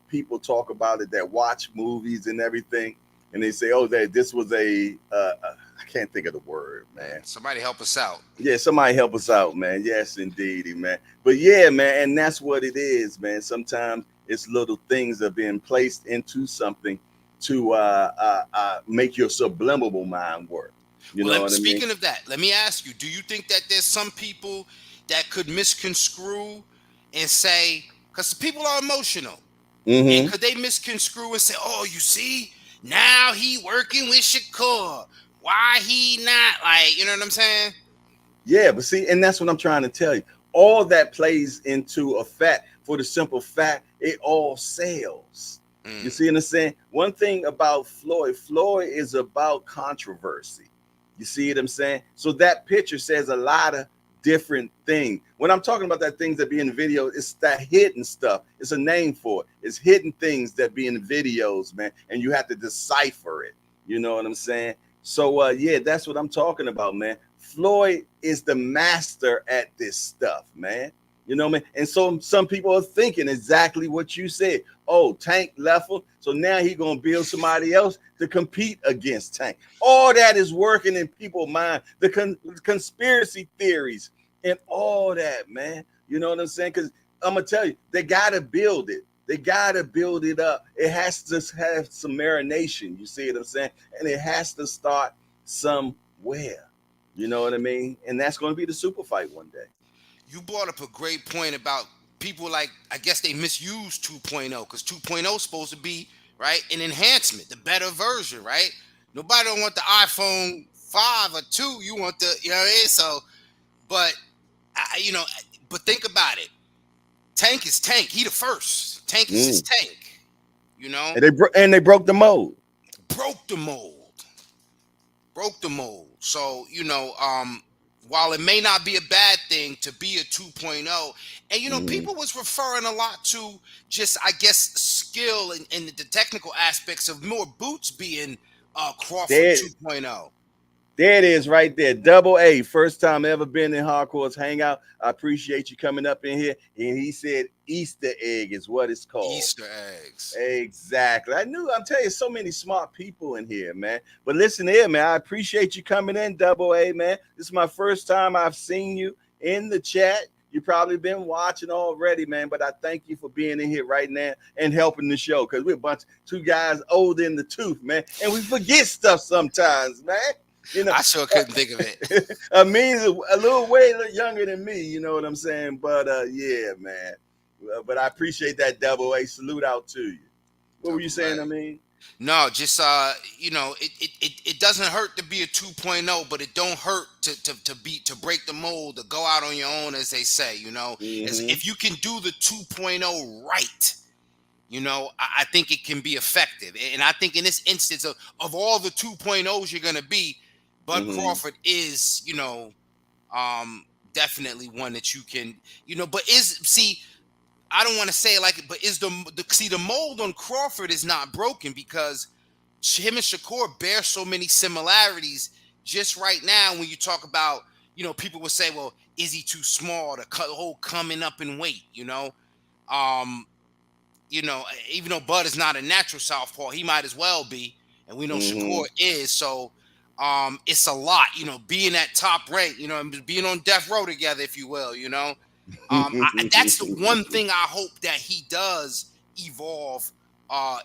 people talk about it that watch movies and everything, and they say, "Oh, this was a I can't think of the word, man. Somebody help us out." Yeah, somebody help us out, man. Yes, indeedy, man. But yeah, man, and that's what it is, man. Sometimes it's little things that are being placed into something to make your subliminal mind work. You know what I mean? Speaking of that, let me ask you: do you think that there's some people that could misconstrue and say, because people are emotional, and could they misconstrue and say, "Oh, you see, now he working with Shakur. Why he not like?" You know what I'm saying? Yeah, but see, and that's what I'm trying to tell you. All that plays into effect for the simple fact it all sells. You see what I'm saying? One thing about Floyd is about controversy. You see what I'm saying? So that picture says a lot of different things. When I'm talking about that things that be in video, it's that hidden stuff. It's a name for it. It's hidden things that be in videos, man, and you have to decipher it. You know what I'm saying? So yeah, that's what I'm talking about, man. Floyd is the master at this stuff, man. You know what I mean? And so some people are thinking exactly what you said. Oh, Tank left him, so now he gonna build somebody else to compete against Tank. All that is working in people's mind. The conspiracy theories and all that, man. You know what I'm saying? Because I'm gonna tell you, they gotta build it. They gotta build it up. It has to have some marination. You see what I'm saying? And it has to start somewhere. You know what I mean? And that's going to be the super fight one day. You brought up a great point about people like, I guess they misuse 2.0 because 2.0 is supposed to be, right, an enhancement, the better version, right? Nobody don't want the iPhone 5 or 2. You want the, you know what I mean? So, but, but think about it. Tank is Tank. He the first. Tank is his Tank, you know? And they broke the mold. Broke the mold. So, while it may not be a bad thing to be a 2.0, and people was referring a lot to just, I guess, skill and the technical aspects of more boots being Crawford 2.0. There it is right there. Double A. First time ever been in Hardcore's Hangout. I appreciate you coming up in here. And he said Easter egg is what it's called. Easter eggs. Exactly. I'm telling you, so many smart people in here, man. But listen here, man. I appreciate you coming in, Double A, man. This is my first time I've seen you in the chat. You've probably been watching already, man. But I thank you for being in here right now and helping the show. Because we're two guys old in the tooth, man. And we forget stuff sometimes, man. I sure couldn't think of it. Amin's a little younger than me, you know what I'm saying? But yeah, man. But I appreciate that, Double A. Salute out to you. What were you saying, Amin? No, just it doesn't hurt to be a 2.0, but it don't hurt to break the mold, to go out on your own, as they say. If you can do the 2.0 right, I think it can be effective. And I think in this instance of all the 2.0s you're gonna be, Bud Crawford is, definitely one that you can, but I don't want to say it like it, but is the mold on Crawford is not broken because him and Shakur bear so many similarities. Just right now, when you talk about, people will say, well, is he too small? The whole coming up in weight, um, even though Bud is not a natural southpaw, he might as well be, and we know Shakur is. So, it's a lot, being at top rank, and being on death row together, if you will, that's the one thing I hope that he does evolve,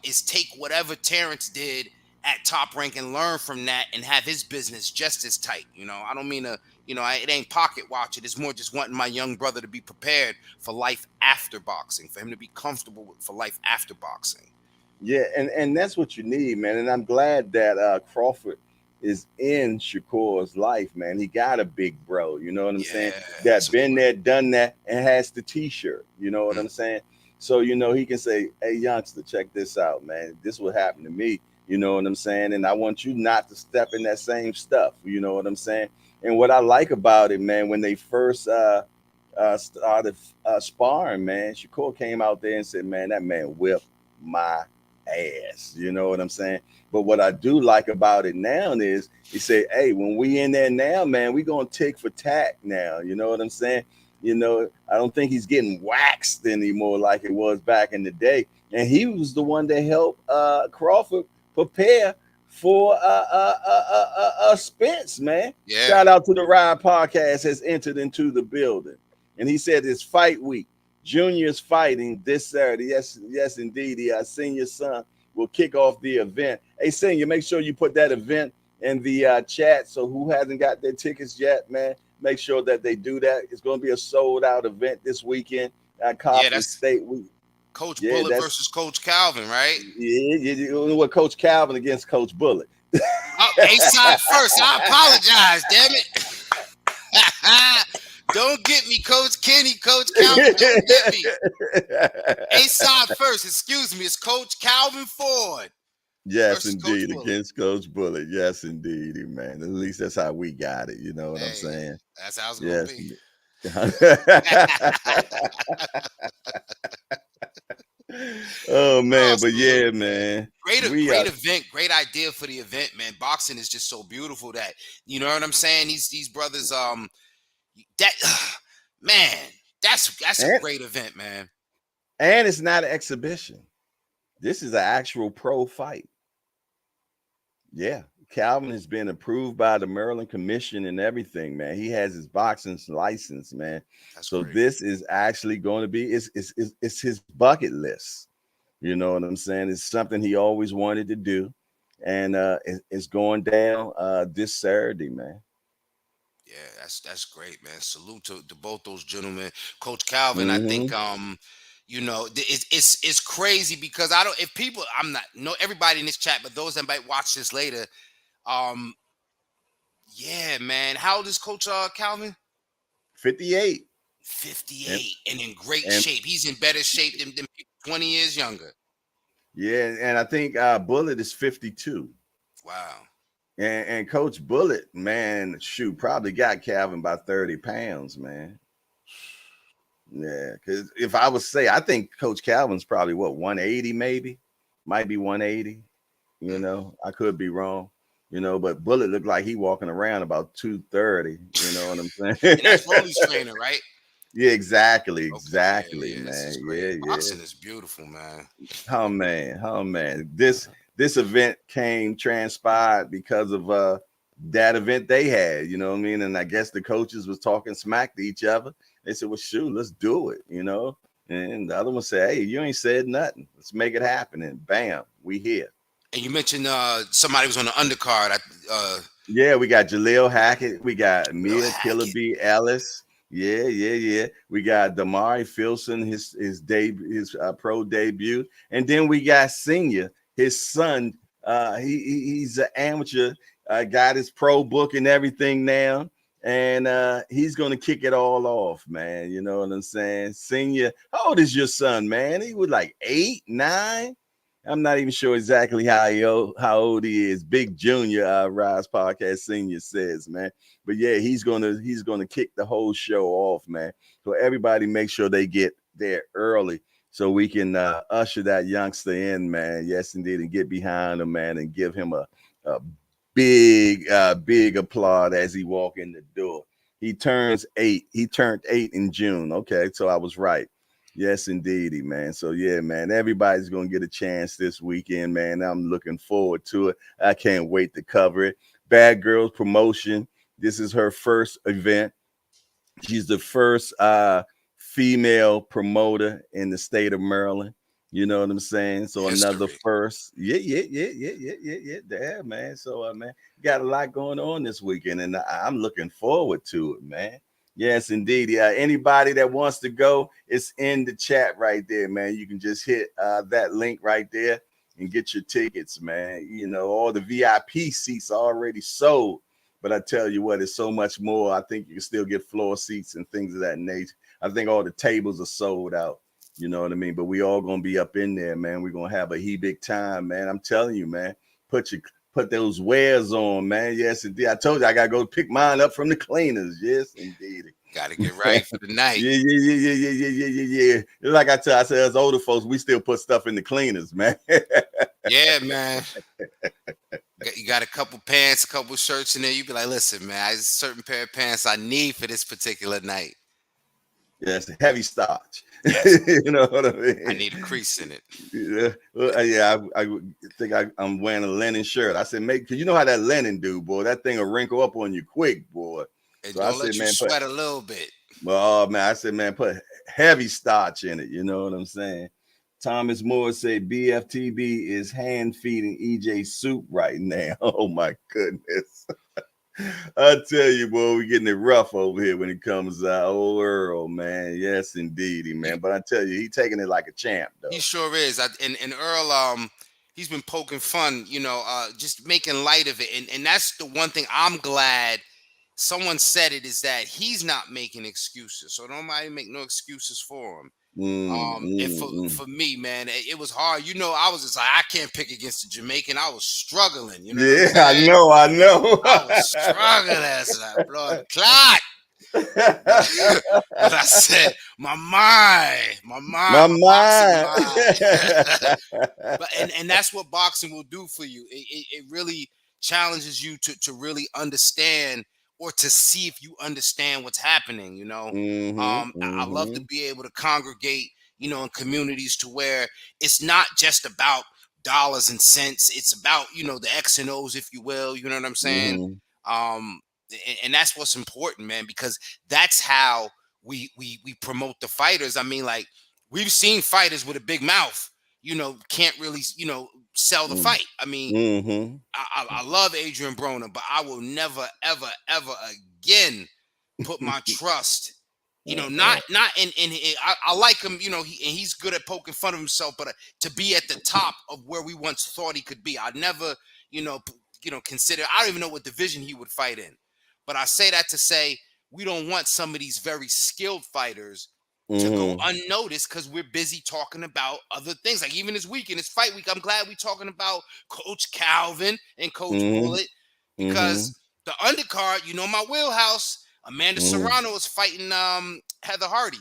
is take whatever Terrence did at top rank and learn from that and have his business just as tight. I don't mean to, it ain't pocket watch it. It's more just wanting my young brother to be prepared for life after boxing, for him to be comfortable for life after boxing. Yeah, and that's what you need, man. And I'm glad that Crawford is in Shakur's life, man. He got a big bro, you know what I'm saying? That been there, done that, and has the t-shirt, you know what I'm saying? So, he can say, hey, youngster, check this out, man. This will happen to me, you know what I'm saying? And I want you not to step in that same stuff, you know what I'm saying? And what I like about it, man, when they first started sparring, man, Shakur came out there and said, man, that man whipped my ass, you know what I'm saying? But what I do like about it now is he said, hey, when we in there now, man, we gonna tick for tack now, you know what I'm saying? I don't think he's getting waxed anymore like it was back in the day. And he was the one that helped Crawford prepare for Spence, man. Yeah. Shout out to the Ride Podcast has entered into the building. And he said it's fight week. Junior's fighting this Saturday. Yes, indeed. The senior son will kick off the event. Hey, senior, make sure you put that event in the chat. So who hasn't got their tickets yet, man, make sure that they do that. It's going to be a sold out event this weekend at Coffee State Week. Coach Bullet versus Coach Calvin, right? Yeah, you know what, Coach Calvin against Coach Bullet. A-side first. I apologize, damn it. Don't get me, Coach Kenny, Coach Calvin. Don't get me. A-side first. Excuse me. It's Coach Calvin Ford. Yes, indeed. Against Coach Bullet. Yes, indeed, man. At least that's how we got it. You know what I'm saying? That's how it's going to be. Oh, man. But yeah, man. Great event. Great idea for the event, man. Boxing is just so beautiful that, you know what I'm saying? These brothers, man, that's a great event, man. And it's not an exhibition. This is an actual pro fight. Yeah, Calvin has been approved by the Maryland Commission and everything, man. He has his boxing license, man. So great. This is actually going to be it's his bucket list. You know what I'm saying? It's something he always wanted to do, and it's going down this Saturday, man. Yeah, that's great, man. Salute to both those gentlemen. Coach Calvin, I think it's crazy because everybody in this chat, but those that might watch this later, yeah, man. How old is Coach Calvin? 58. 58 and in great shape. He's in better shape than 20 years younger. Yeah, and I think Bullet is 52. Wow. And Coach Bullet, man, probably got Calvin by 30 pounds, man. Yeah, because if I would say, I think Coach Calvin's probably 180 maybe, might be 180. You know, I could be wrong. But Bullet looked like he walking around about 230. You know what I'm saying? And that's Rolly's trainer, right? Yeah, exactly, man. Yeah, boxing is beautiful, man. Oh man. This event transpired because of that event they had, you know what I mean? And I guess the coaches was talking smack to each other. They said, well, shoot, let's do it, And the other one said, hey, you ain't said nothing. Let's make it happen. And bam, we here. And you mentioned somebody was on the undercard. Yeah, we got Jaleel Hackett. We got Mia Killer B. Ellis. Yeah. We got Damari Filson, his pro debut. And then we got Senior, his son. He's an amateur, got his pro book and everything now. And he's going to kick it all off, man. You know what I'm saying? Senior, how old is your son, man? He was like 8, 9. I'm not even sure exactly how old he is. Big Junior, Rise Podcast Senior says, man. But yeah, he's gonna kick the whole show off, man. So everybody make sure they get there early so we can usher that youngster in, man. Yes, indeed, and get behind him, man, and give him a big applaud as he walk in the door. He turns 8. He turned 8 in June. Okay, so I was right. Yes, indeedy, man. So yeah, man, everybody's gonna get a chance this weekend, man. I'm looking forward to it. I can't wait to cover it. Bad Girls Promotion. This is her first event. She's the first female promoter in the state of Maryland. You know what I'm saying? So another History. first. Yeah, man. So man, got a lot going on this weekend, and I'm looking forward to it, man. Yes, indeed. Yeah. Anybody that wants to go, it's in the chat right there, man. You can just hit that link right there and get your tickets, man. You know, all the VIP seats are already sold. But I tell you what, it's so much more. I think you can still get floor seats and things of that nature. I think all the tables are sold out. You know what I mean? But we all gonna be up in there, man. We're gonna have a big time, man. I'm telling you, man. Put those wares on, man. Yes, indeed. I told you I gotta go pick mine up from the cleaners. Yes, indeed. Got to get right for the night. Yeah. Like I said, as older folks, we still put stuff in the cleaners, man. Yeah, man. You got a couple pants, a couple shirts in there. You be like, listen, man, there's a certain pair of pants I need for this particular night. Yes, heavy starch. Yes. You know what I mean? I need a crease in it. Yeah, I think I'm wearing a linen shirt. I said, make, because you know how that linen do, boy. That thing will wrinkle up on you quick, boy. And So don't I let said, you man, sweat a little bit. well, man, I said, man, put heavy starch in it. You know what I'm saying? Thomas Moore said BFTB is hand feeding EJ soup right now. Oh my goodness. I tell you, boy, we're getting it rough over here when it comes to old Earl, man. Yes, indeedy, man. But I tell you, he taking it like a champ, though. He sure is. And Earl, he's been poking fun, just making light of it. And that's the one thing I'm glad someone said it, is that he's not making excuses. So nobody make no excuses for him. And for me, man, it was hard. I was just like, I can't pick against the Jamaican. I was struggling. You know what I'm Yeah, I saying? know. I was struggling as that blood clot. But I said, my My boxing mind. mind. and that's what boxing will do for you. It really challenges you to really understand, or to see if you understand what's happening. I love to be able to congregate, in communities to where it's not just about dollars and cents. It's about, the X and O's, if you will. You know what I'm saying? Um, and that's what's important, man, because that's how we promote the fighters. I mean, like, we've seen fighters with a big mouth, can't really, sell the fight. I mean, I love Adrian Broner, but I will never, ever, ever again put my trust. Not in I like him. He's good at poking fun of himself, but to be at the top of where we once thought he could be, I never, consider. I don't even know what division he would fight in, but I say that to say we don't want some of these very skilled fighters to go unnoticed because we're busy talking about other things. Like even this weekend, it's fight week. I'm glad we're talking about Coach Calvin and Coach Bullet, because the undercard, my wheelhouse, Amanda Serrano is fighting Heather Hardy.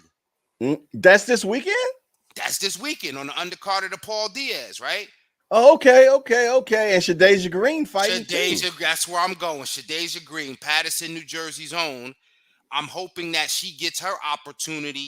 That's this weekend? That's this weekend on the undercard of the Paul Diaz, right? Oh, okay. And Shadeja Green fighting too. That's where I'm going. Shadeja Green, Paterson, New Jersey's own. I'm hoping that she gets her opportunity.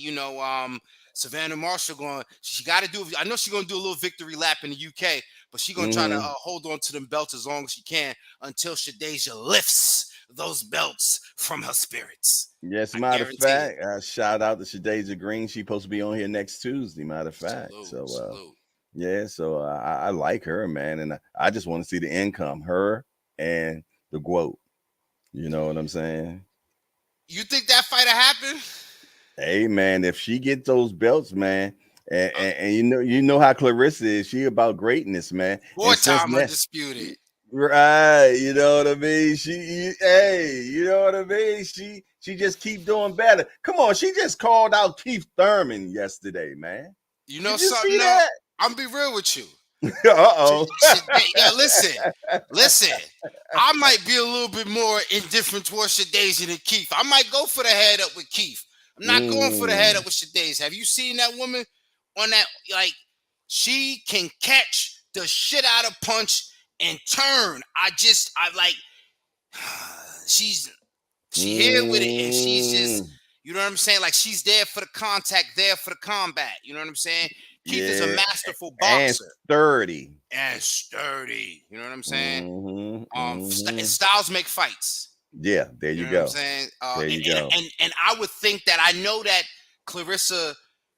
Savannah Marshall she got to do, I know she's going to do a little victory lap in the UK, but she's going to try to hold on to them belts as long as she can until Shadeja lifts those belts from her spirits. Yes, matter of fact, shout out to Shadeja Green. She's supposed to be on here next Tuesday, matter of fact. Salute. Yeah, so I like her, man, and I just want to see the income, her and the GWOAT. You know what I'm saying? You think that fight will happen? Hey, man, if she gets those belts, man, and you know how Clarissa is, she about greatness, man. Four-time undisputed. Right, you know what I mean? You know what I mean? She just keep doing better. Come on, she just called out Keith Thurman yesterday, man. You know something? I'm be real with you. Uh-oh. Yeah, listen. I might be a little bit more indifferent towards Shadeja than Keith. I might go for the head up with Keith. I'm not going for the head up with Shadeja. Have you seen that woman on that? Like, she can catch the shit out of punch and turn. I like, she here with it, and she's just, you know what I'm saying? Like, she's there for the contact, there for the combat. You know what I'm saying? Keith is a Yeah. masterful And boxer sturdy. and sturdy. You know what I'm saying? Mm-hmm. Styles make fights. Yeah, there You you know what I'm go. saying? There you go. And I would think that, I know that Clarissa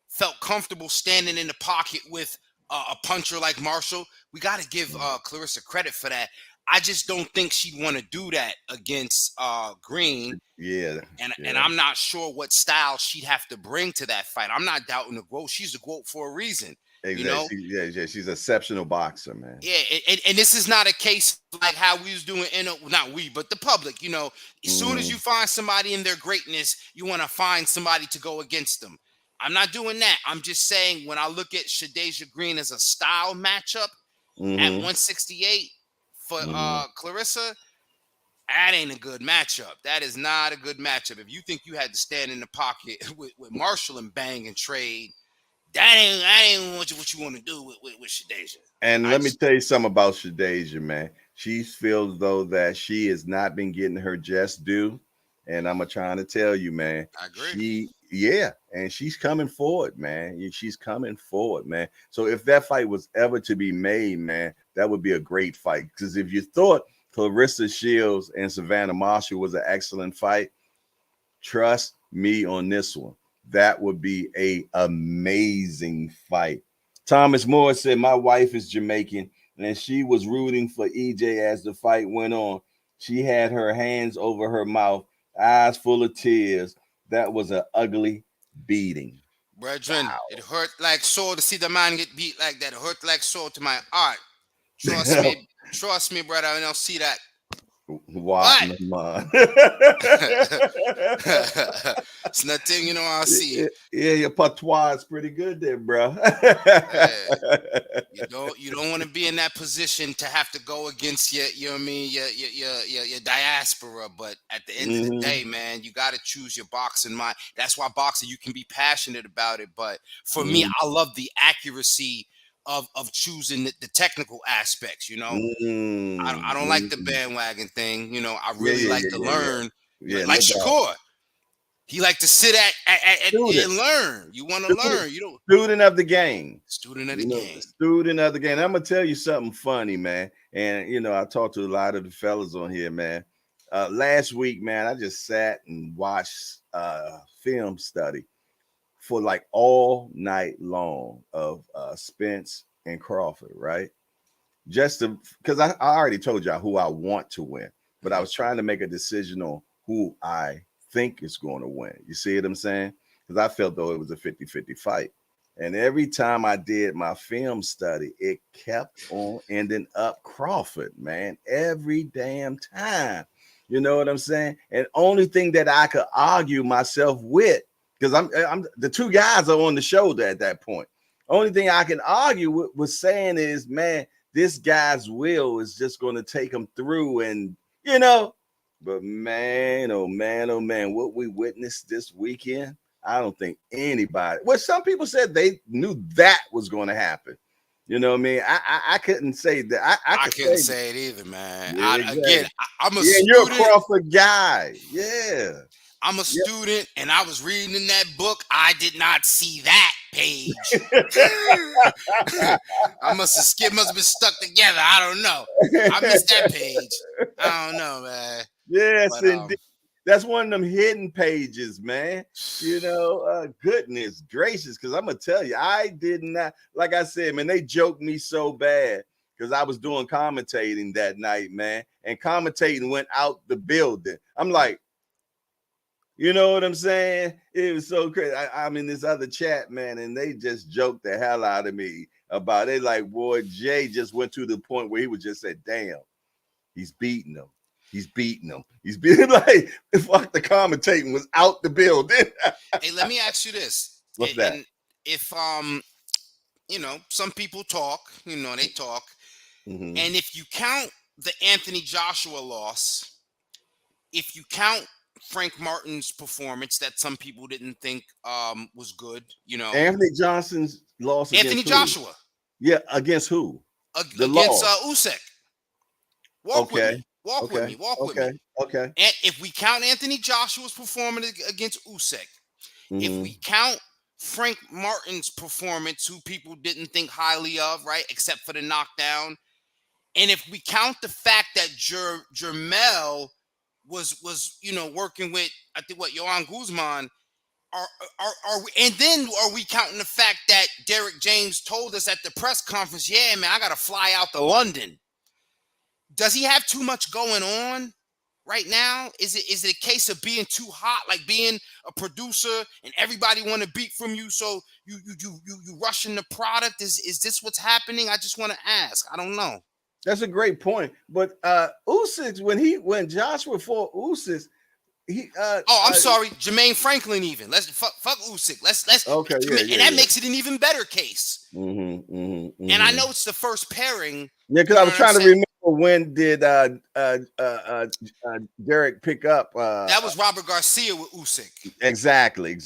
felt comfortable standing in the pocket with a puncher like Marshall. We got to give Clarissa credit for that. I just don't think she'd want to do that against Green. Yeah. And I'm not sure what style she'd have to bring to that fight. I'm not doubting the GOAT. She's the GOAT for a reason. Exactly. You know? She's an exceptional boxer, man. Yeah, and this is not a case like how we was doing not we, but the public. You know, as soon as you find somebody in their greatness, you want to find somebody to go against them. I'm not doing that. I'm just saying, when I look at Shadeja Green as a style matchup at 168 for Clarissa, that ain't a good matchup. That is not a good matchup. If you think you had to stand in the pocket with Marshall and bang and trade, that ain't what you want to do with Shadeja. And let me tell you something about Shadeja, man. She feels though that she has not been getting her just due. And I'm trying to tell you, man. I agree. And she's coming forward, man. She's coming forward, man. So if that fight was ever to be made, man, that would be a great fight. Because if you thought Clarissa Shields and Savannah Marshall was an excellent fight, trust me on this one. That would be a amazing fight. Thomas Moore said, my wife is Jamaican, and she was rooting for EJ as the fight went on. She had her hands over her mouth, eyes full of tears. That was an ugly beating. Brethren, It hurt like so to see the man get beat like that. It hurt like so to my heart. Trust me, brother. I don't see that. What? Man. It's nothing, I see. Yeah, your patois is pretty good there, bro. You don't want to be in that position to have to go against your diaspora. But at the end of the day, man, you got to choose your boxing mind. That's why boxing, you can be passionate about it. But for me, I love the accuracy of choosing the technical aspects. I don't like the bandwagon thing. I really like to learn. Like Shakur. He like to sit at and learn. You want to learn. You don't. Student of the game. Student of the game. Student of the game. I'm gonna tell you something funny, man. And I talked to a lot of the fellas on here, man. Last week, man, I just sat and watched film study for like all night long of Spence and Crawford, right? Just because I already told y'all who I want to win, but I was trying to make a decision on who I think is going to win. You see what I'm saying? Because I felt though it was a 50-50 fight. And every time I did my film study, it kept on ending up Crawford, man. Every damn time. You know what I'm saying? And only thing that I could argue myself with, because I'm the two guys are on the shoulder at that point. Only thing I can argue with saying is, man, this guy's will is just going to take him through, and but man, oh man, what we witnessed this weekend, I don't think anybody. Well, some people said they knew that was going to happen. You know what I mean? I couldn't say that. I couldn't say it either, man. I'm a student. You're a Crawford guy. Yeah. I'm a student, and I was reading in that book. I did not see that page. I must have been stuck together. I don't know. I missed that page. I don't know, man. Yes, indeed. That's one of them hidden pages, man. Goodness gracious. Because I'm going to tell you, I did not, like I said, man, they joked me so bad because I was doing commentating that night, man. And commentating went out the building. I'm like, you know what I'm saying? It was so crazy. I'm in this other chat, man, and they just joked the hell out of me about it. Like, boy, Jay just went to the point where he was just said, damn, he's beating him. He's beating him. He's beating like fuck the commentating was out the building. Hey, let me ask you this. What's that? And if some people talk. They talk. Mm-hmm. And if you count the Anthony Joshua loss, if you count Frank Martin's performance that some people didn't think was good, Anthony Johnson's loss Anthony against who? Joshua Yeah, against who? The against loss. Usyk. Walk with Okay. me. Walk with Okay. me. Walk with Okay. me. Okay. And if we count Anthony Joshua's performance against Usyk, if Mm-hmm. we count Frank Martin's performance, who people didn't think highly of, right, except for the knockdown, and if we count the fact that Jermell was working with, I think, Johan Guzman, are we, and then are we counting the fact that Derek James told us at the press conference, yeah, man, I got to fly out to London. Does he have too much going on right now? Is it a case of being too hot, like being a producer and everybody want to beat from you, so you rushing the product? Is this what's happening? I just want to ask. I don't know. That's a great point. But Usyk, when Joshua fought Usyk, he I'm sorry, Jermaine Franklin. Even let's fuck Usyk. Let's okay, and that makes it an even better case. Mm-hmm, mm-hmm, And I know it's the first pairing. Yeah, because I was trying to remember when did Derek pick up? That was Robert Garcia with Usyk. Exactly.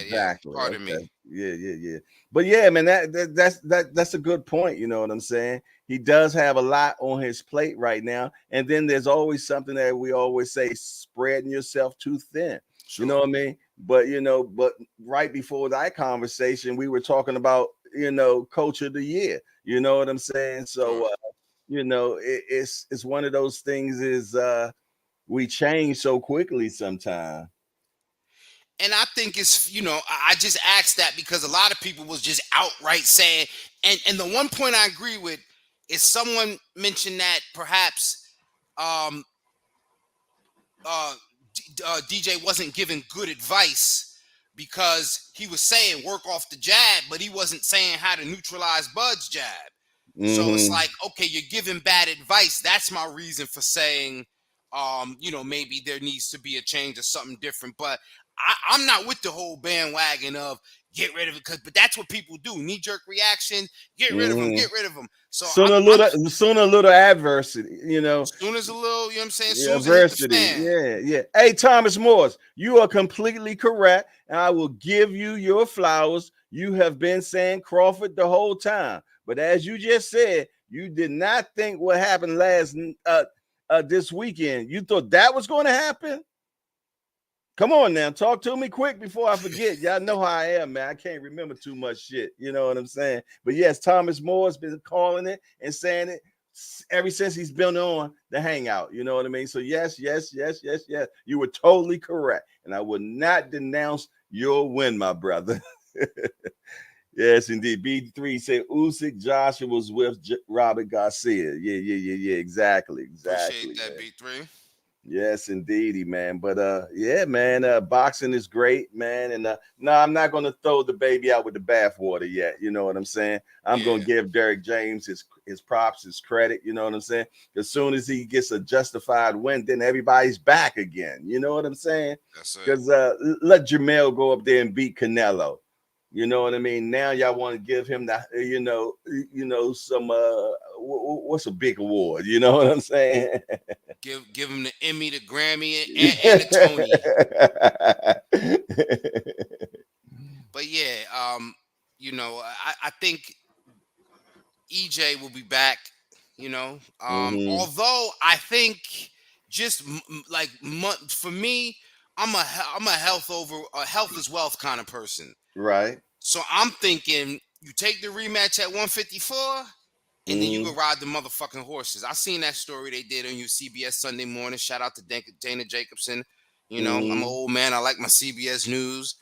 Yeah. Pardon me. Yeah. But yeah, man, that's a good point. You know what I'm saying? He does have a lot on his plate right now, and then there's always something that we always say: spreading yourself too thin. Sure. You know what I mean? But right before that conversation, we were talking about coach of the year. You know what I'm saying? So it's one of those things is we change so quickly sometimes. And I think it's, I just asked that because a lot of people was just outright saying, and the one point I agree with is someone mentioned that perhaps DJ wasn't giving good advice because he was saying work off the jab, but he wasn't saying how to neutralize Bud's jab. Mm-hmm. So it's like, okay, you're giving bad advice. That's my reason for saying, maybe there needs to be a change or something different. But I'm not with the whole bandwagon of get rid of it, but that's what people do. Knee-jerk reaction, get rid of them, get rid of them. So sooner a little adversity, Soon as a little, I'm saying? Yeah, adversity. Yeah. Hey, Thomas Morris, you are completely correct, and I will give you your flowers. You have been saying Crawford the whole time. But as you just said, you did not think what happened this weekend. You thought that was going to happen? Come on now, talk to me quick before I forget. Y'all know how I am, man. I can't remember too much shit. You know what I'm saying? But yes, Thomas Moore's been calling it and saying it ever since he's been on the Hangout. You know what I mean? So yes. You were totally correct. And I will not denounce your win, my brother. Yes, indeed. B3 said Usyk Joshua was with Robert Garcia. Yeah. Exactly. Appreciate that, man. B3. Yes, indeedy, man. But yeah, man, boxing is great, man. And no, I'm not gonna throw the baby out with the bathwater yet. You know what I'm saying? I'm gonna give Derek James his props, his credit. You know what I'm saying? As soon as he gets a justified win, then everybody's back again. You know what I'm saying? Because let Jermell go up there and beat Canelo. You know what I mean? Now y'all want to give him that, some what's a big award? You know what I'm saying? Give him the Emmy, the Grammy, and the Tony. But yeah, I think EJ will be back. Although I think just for me, I'm a health is wealth kind of person. Right. So I'm thinking you take the rematch at 154 and then you go ride the motherfucking horses. I seen that story they did on your CBS Sunday Morning. Shout out to Dana Jacobson. I'm an old man. I like my CBS News.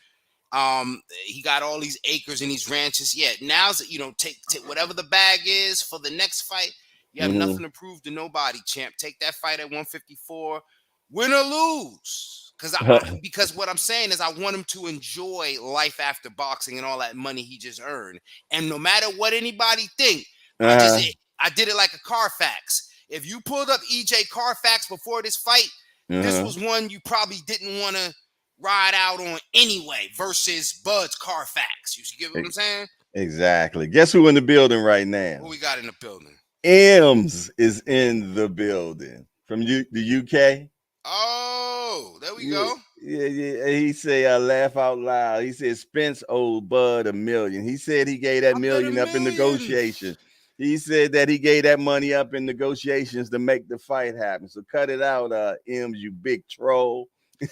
He got all these acres and these ranches. Yeah, now's take whatever the bag is for the next fight. You have nothing to prove to nobody, champ. Take that fight at 154, win or lose. Because what I'm saying is I want him to enjoy life after boxing and all that money he just earned. And no matter what anybody think, I did it like a Carfax. If you pulled up EJ Carfax before this fight, this was one you probably didn't want to ride out on anyway versus Bud's Carfax. You get what I'm saying? Exactly. Guess who in the building right now? Who we got in the building? Ems is in the building from the UK. Oh, there we Yeah, go. yeah. He say, I laugh out loud. He said, Spence owed Bud $1 million. He said he gave that I bet million $1 up in million. negotiations. He said that he gave that money up in negotiations to make the fight happen. So cut it out, Ems, you big troll.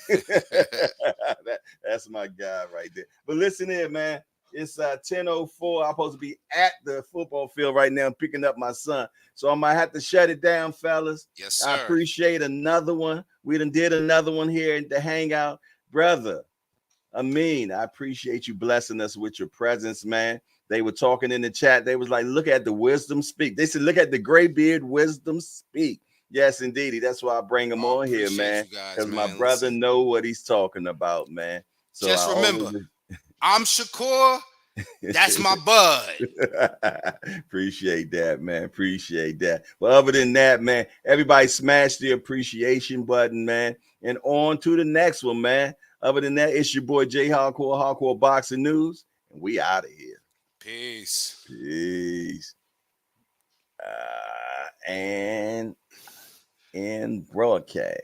That's my guy right there. But listen here, man. It's 10:04. I'm supposed to be at the football field right now picking up my son. So I might have to shut it down, fellas. Yes, I sir. appreciate another one. We done did another one here at the hangout. Brother, I appreciate you blessing us with your presence, man. They were talking in the chat. They was like, look at the wisdom speak. They said, look at the gray beard wisdom speak. Yes, indeed. That's why I bring him on here, Appreciate man. you guys, Because my man. brother Listen, know what he's talking about, man. So I just remember, always I'm Shakur. That's my bud. appreciate that, man. Appreciate that. But other than that, man, everybody smash the appreciation button, man. And on to the next one, man. Other than that, it's your boy J Hardcore, Hardcore Boxing News. And we out of here. Peace. Peace. And broadcast.